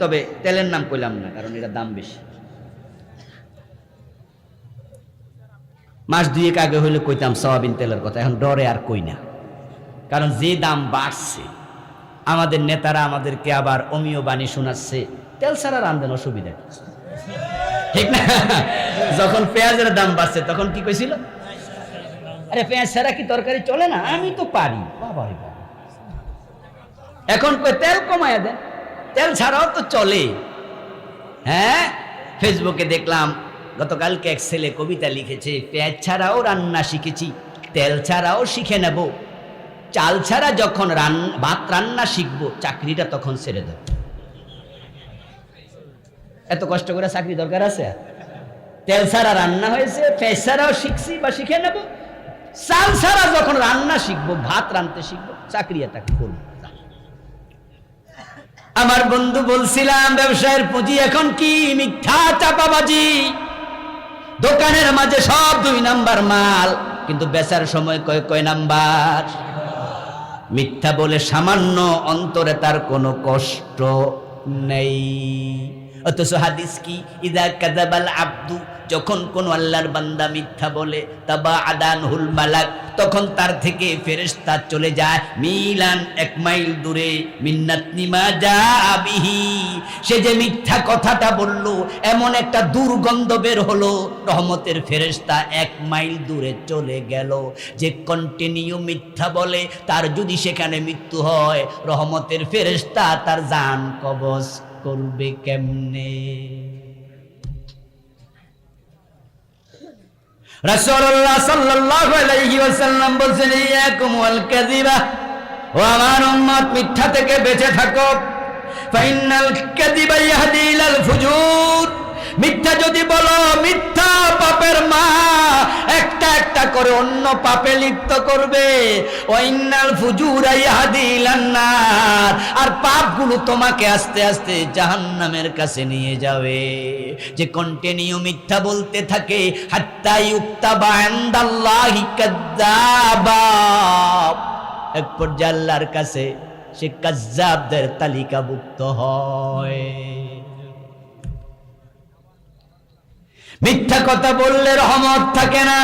তবে তেলের নাম কইলাম না কারণ এটা দাম বেশি। মাস দুয়েক আগে হইলে কইতাম সয়াবিন তেলের কথা, এখন ডরে আর কই না, কারণ যে দাম বাড়ছে। আমাদের নেতারা আমাদেরকে আবার অমিয় বাণী শোনাচ্ছে, তেল ছাড়া রান্ধেন অসুবিধা, ঠিক না? যখন পেঁয়াজের দাম বাড়ছে তখন কি কইছিল, আরে পেঁয়াজ ছাড়া কি তরকারি চলে না, আমি তো পারি। বাবা রে বাবা, এখন কই তেল কমায়া দেন, তেল ছাড়াও তো চলে। হ্যাঁ, ফেসবুকে দেখলাম গতকালকে এক ছেলে কবিতা লিখেছে, পেঁয়াজ ছাড়াও রান্না শিখেছি, তেল ছাড়াও শিখে নেব, চাল ছাড়া যখন ভাত রান্না শিখবো চাকরিটা তখন ছেড়ে দেব। এত কষ্ট করে চাকরি দরকার আছে? তেল ছাড়া রান্না হয়েছে, পেঁয়াজ ছাড়াও শিখছি বা শিখে নেব, চাল ছাড়া যখন রান্না শিখবো, ভাত রাঁধতে শিখবো, চাকরি এটা করবো। আমার বন্ধু বলছিলাম, ব্যবসায়ের পুঁজি এখন কি? মিথ্যা, চাপাবাজি। দোকানের মাঝে সব 2 নাম্বার মাল, কিন্তু বেচার সময় কয় নাম্বার? মিথ্যা বলে সামান্য অন্তরে তার কোনো কষ্ট নেই। অথচ হাদিস কি, ইদা কাযাবাল আব্দু, যখন কোন আল্লাহর বান্দা মিথ্যা বলে, তাবা আদানহুল মালাক, তখন তার থেকে ফেরেশতা চলে যায় মিলান 1 মাইল দূরে, মিন্নাতনি মা জাবিহি। সে যে মিথ্যা কথাটা বলল, এমন একটা দুর্গন্ধ বের হলো, রহমতের ফেরেশতা 1 মাইল দূরে চলে গেল। যে কন্টিনিউ মিথ্যা বলে, তার যদি সেখানে মৃত্যু হয়, রহমতের ফেরেশতা তার জান কবজ করবে কেমনে? রাসূলুল্লাহ সাল্লাল্লাহু আলাইহি ওয়াসাল্লাম বলেছেন, ইয়াকুম ওয়াল কাযিবা, ও আমার উম্মত মিথ্যা থেকে বেঁচে থাকো। ফাইনাল কাযিবা ইয়াহদি ইলাল ফুজুর, মিথ্যা যদি বলো, মিথ্যা পাপের মা, একটা একটা করে অন্য পাপে লিপ্ত করবে। ওয়াইনাল ফুজুরা ইয়াহদি ইলান নার, আর পাপগুলো তোমাকে আস্তে আস্তে জাহান্নামের কাছে নিয়ে যাবে। যে কন্টিনিউ মিথ্যা বলতে থাকে, হাত্তা ইউক্তাবা ইনদাল্লাহি কাযযাবা, এক পর্যায়ে আল্লাহর কাছে সে কাযযাবদের তালিকাভুক্ত হয়। মিথ্যা কথা বললে রহমত থাকে না,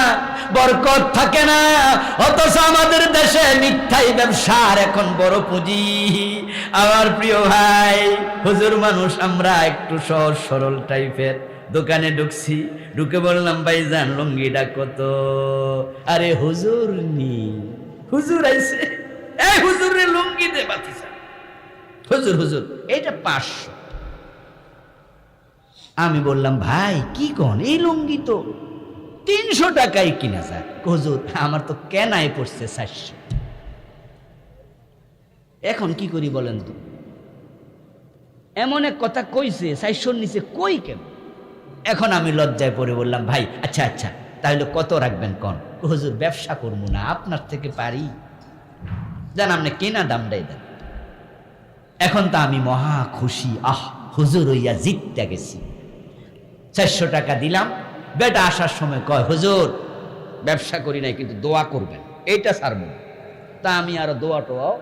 বরকত থাকে না। অথচ আমাদের দেশে মিথ্যাই ব্যবসার এখন বড় পুঁজি। আমার প্রিয় ভাই, হুজুর মানুষ আমরা, একটু সহজ সরল টাইপের। দোকানে ঢুকছি, ঢুকে বললাম, ভাইজান লুঙ্গিটা কত? আরে হুজুর নি, হুজুর আইছে, এই হুজুর রে লুঙ্গি দে বাতিসা। হুজুর হুজুর এইটা 500। আমি বললাম, ভাই কি কোন, এই লুঙ্গি তো 300 টাকায় কিনা স্যার। হুজুর আমার তো কেনায় পড়ছে 400। এখন কি করি বলেন তো? এমন এক কথা কইছে, 400-র নিচে কই কেন? এখন আমি লজ্জায় পড়ে বললাম, ভাই আচ্ছা আচ্ছা তাহলে কত রাখবেন কোন? হুজুর ব্যবসা করবো না, আপনার থেকে পারি, জান আপনি কেনা দামটাই দেন। এখন তো আমি মহা খুশি, আহ হুজুর হইয়া জিততে গেছি। 400 টাকা দিলাম। বেটা আসার সময় কয়, হুজুর ব্যবসা করি নাই কিন্তু দোয়া করবেন, এইটা ছাড়বো। তা আমি আরো দোয়া টোয়াও।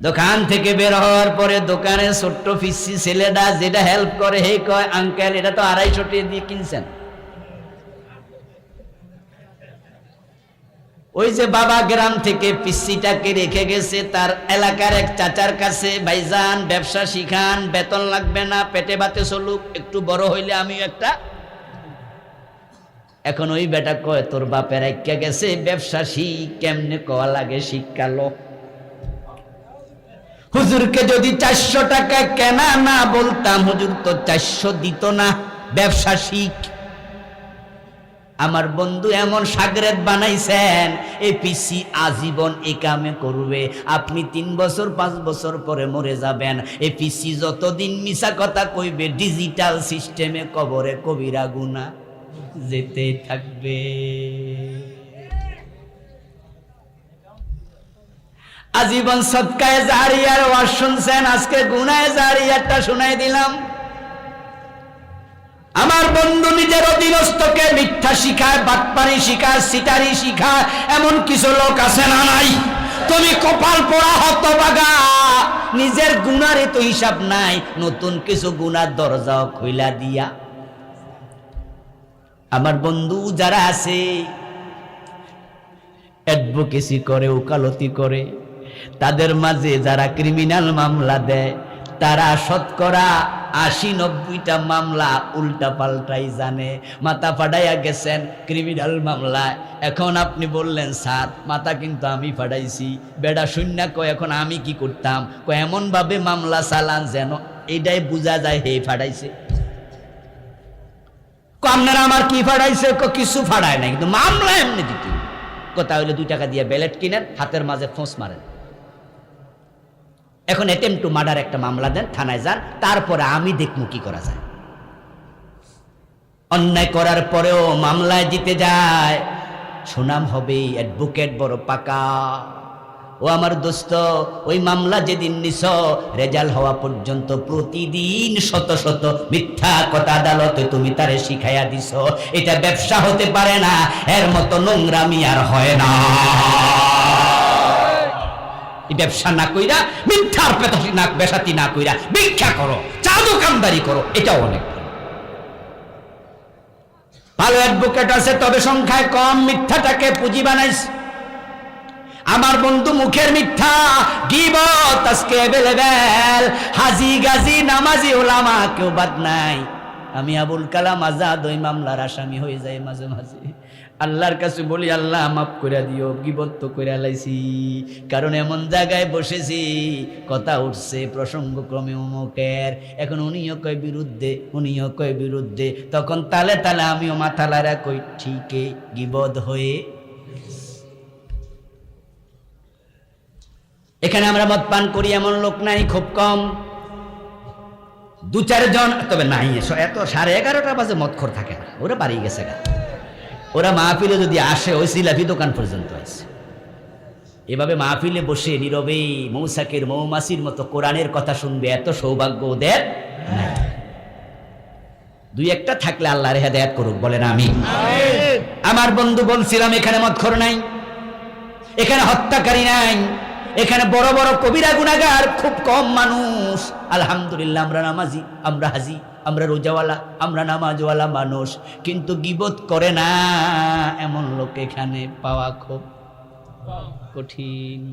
দোকান থেকে বের হওয়ার পরে দোকানে ছোট্ট ফিসি ছেলেটা যেটা হেল্প করে, হে কয়, আঙ্কেল এটা তো 250 টাকা দিয়ে কিনছেন। ওই যে বাবা গ্রাম থেকে পিসিটাকে রেখে গেছে তার এলাকার এক চাচার কাছে, ভাইজান ব্যবসা শিখান, বেতন লাগবে না, পেটে ভাতে চলুক, একটু বড় হইলে আমিও একটা। এখন ওই বেটা কয় তোর বাপের আইক্যা গেছে ব্যবসা শিখ, কেমনে কওয়া লাগে শিক্ষালো। হুজুরকে যদি 400 টাকা কেনা না বলতাম, হুজুর তো 400 দিত না, ব্যবসা শিখ। আমার বন্ধু এমন সাগরেদ বানাইছেন, এই পিসি আজীবন এই কামে করবে। আপনি 3 বছর 5 বছর পরে মরে যাবেন, এই পিসি যতদিন মিছা কথা কইবে ডিজিটাল সিস্টেমে কবরে কবিরা গুনাহ যেতে থাকবে। আজীবন সদকায়ে জারিয়ার ওয়াজ শুনছেন, আজকে গুনাহে জারিয়ারটা শুনাই দিলাম। আমার বন্ধু নিজের অধীনস্থকে মিথ্যা শিখায়, বাটপারি শিখায়, সিটারি শিখায়, এমন কিছু লোক আছে না নাই? তুমি কপাল পোড়া হতভাগা, নিজের গুনারে তো হিসাব নাই, নতুন কিছু গুনার দরজাও খুইলা দিয়া। আমার বন্ধু যারা আছে অ্যাডভোকেসি করে, ওকালতি করে, তাদের মাঝে যারা ক্রিমিনাল মামলা দেয়, তারা শতকরা 80-90টা মামলা উল্টা পাল্টাই জানে। মাথা ফাটাইয়া গেছেন ক্রিমিনাল মামলায়। এখন আপনি বললেন স্যার মাথা কিন্তু আমি ফাটাইছি, বেডা শূন্য কয় এখন আমি কি করতাম, কয় এমন ভাবে মামলা চালান যেন এইটাই বোঝা যায় হে ফাটাইছে। আপনারা আমার কি ফাটাইছে, কিছু ফাটায় নাই, কিন্তু মামলা এমনি দিত। কথা হইলে 2 টাকা দিয়ে ব্যালেট কিনেন, হাতের মাঝে ফোঁস মারেন। এখন অ্যাটেম্প টু মার্ডার একটা মামলা দেন, থানায় যান, তারপরে আমি দেখবো কি করা যায়। অন্যায় করার পরেও মামলায় জিতে যায়, সুনাম হবে, অ্যাডভোকেট বড় পাকা। ও আমার দোস্ত, ওই মামলা যেদিন নিছ, রেজাল্ট হওয়া পর্যন্ত প্রতিদিন শত শত মিথ্যা কথা আদালতে তুমি তারে শিখাইয়া দিছ। এটা ব্যবসা হতে পারে না, এর মতো নোংরামি আর হয় না। ব্যবসা না কইরা, মিথ্যার পেতাশি না বেশাতি না কইরা ভিক্ষা করো, চা দোকানদারি করো, এটাও অনেক ভালো। অ্যাডভোকেট আছে তবে সংখ্যায় কম, মিথ্যাটাকে পুঁজি বানাইছে। আমার বন্ধু মুখের মিথ্যা, গীবত আজকে অ্যাভেলেবেল, হাজি গাজী নামাজি ওলামা কেউ বাদ নাই। আমি আবুল কালাম আজাদ ওই মামলার আসামি হয়ে যায় মাঝে মাঝে। আল্লাহর কাছে বলি আল্লাহ মাফ করে দিও, গীবত তো করে লাইছি, কারণ এমন জায়গায় বসেছি কথা উঠছে প্রসঙ্গক্রমে অমুকের, এখন উনিও কয় বিরুদ্ধে, উনিও কয় বিরুদ্ধে, তখন তালে তালে আমিও মাথা লাড়া কই ঠিকই গীবত হয়ে। এখানে আমরা মদ পান করি এমন লোক নাই, খুব কম, 2-4 জন, তবে নাই এত 11:30 বাজে মদখোর থাকে না, ওরা বাড়ি গেছে গা। ওরা মাহফিলে যদি আসে ওই সিলাফি দোকান পর্যন্ত আসে। এভাবে মাহফিলে বসে নীরবে মৌসাকের মৌমাছির মতো কোরআনের কথা শুনবে, এত সৌভাগ্য ওদের নাই। 2-1টা থাকলে আল্লাহর হেদায়েত করুক, বলেন আমিন। আমার বন্ধু বলছিলাম এখানে মদখোর নাই, এখানে হত্যাকারী নাই, এখানে বড় বড় কবিরা গুনাহগার খুব কম মানুষ। আলহামদুলিল্লাহ আমরা নামাজি, আমরা হাজি, আমরা রোজাওয়ালা, আমরা নামাজওয়ালা মানুষ, কিন্তু গীবত করে না এমন লোক এখানে পাওয়া খুব কঠিন।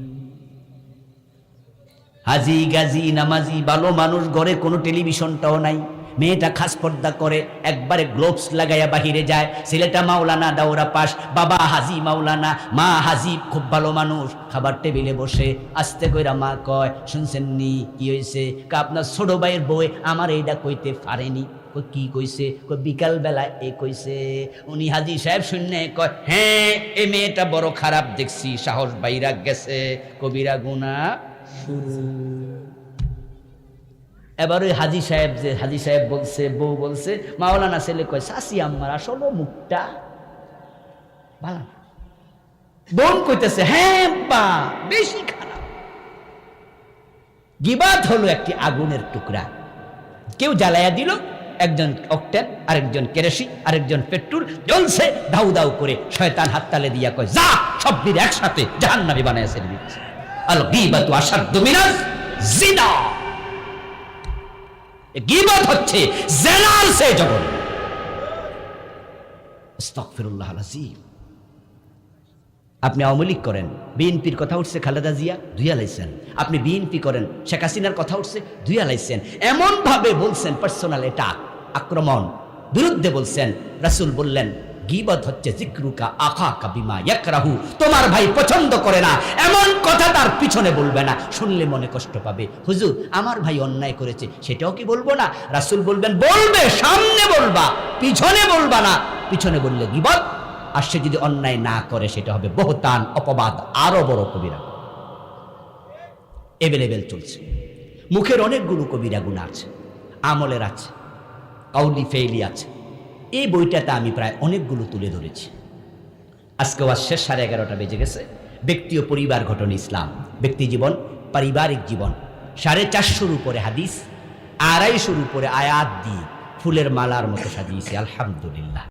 হাজি গাজী নামাজি ভালো মানুষ, ঘরে কোনো টেলিভিশনটাও নাই, মেয়েটা খাস পর্দা করে, একবারে গ্লোভস লাগাইয়া বাহিরে যায়, ছেলেটা মাওলানা দাওরা পাস, বাবা হাজি মাওলানা, মা হাজি, খুব ভালো মানুষ। খাবার টেবিলে বসে আস্তে কইরা মা কয় শুনছেন নি কি হয়েছে, আপনার ছোট ভাইয়ের বউ আমার এইটা কইতে পারেনি। কি কইছে? বিকাল বেলায় এ কইছে। উনি হাজি সাহেব শুননে কয় হ্যাঁ এ মেয়েটা বড় খারাপ দেখছি, সাহস বাইরা গেছে, কবিরা গুনাহ শুরু। এবার ওই হাজি সাহেব বলছে, বউ বলছে, মাওলানা ছেলে কয় শাসি আম্মার আসলে মুখটা ভালো। বোন কইতেছে হ্যাঁ বা বেশি খারাপ। গীবাত হলো একটি আগুনের টুকরা, কেউ জ্বালাইয়া দিল, একজন অক্টেন, আরেকজন কেরোসিন, আরেকজন পেট্রোল জ্বলছে, দাউ দাউ করে শয়তান হাততালে দিয়া কয় যা সব দিন একসাথে জাহান্নামী বানায় ছেড়ে দিচ্ছে। আল গীবাতু আশাদ্দু মিনাজ জিনা, গীবত হচ্ছে জিনার চেয়ে জঘন্য। আস্তাগফিরুল্লাহ আল-আযীম। আপনি আওয়ামী লীগ করেন, বিএনপির কথা উঠছে খালেদা জিয়া, ধুইয়া লাইছেন। আপনি বিএনপি করেন, শেখ হাসিনার কথা উঠছে, ধুইয়া লাইছেন। এমনভাবে বলছেন, পার্সোনাল এটা আক্রমণ, বিরুদ্ধে বলছেন। রাসূল বললেন, গীবত হচ্ছে জিক্রুকা আখাকা বিমা ইয়াকরাহু, তোমার ভাই পছন্দ করে না এমন কথা তার পিছনে বলবে না, শুনলে মনে কষ্ট পাবে। হুজুর, আমার ভাই অন্যায় করেছে, সেটাও কি বলবো না? রাসূল বলবেন, বলবে, সামনে বলবা, পিছনে বলবা না। পিছনে বললে গীবত, আর সে যদি অন্যায় না করে সেটা হবে বহতান, অপবাদ, আরো বড় কবিরা। এভেলেবেল চলছে। মুখের অনেকগুলো কবিরা গুনাহ আছে, আমলের আছে, কাউলি ফেইলি আছে। এই বইটাতে আমি প্রায় অনেকগুলো তুলে ধরেছি। আজকে ওয়াজ শেষ, 11:30 বেজে গেছে। ব্যক্তি ও পরিবার গঠন ইসলাম, ব্যক্তি জীবন, পারিবারিক জীবন, 450 উপরে হাদিস, 250 উপরে আয়াত দিয়ে ফুলের মালার মতো সাজিয়েছি, আলহামদুলিল্লাহ।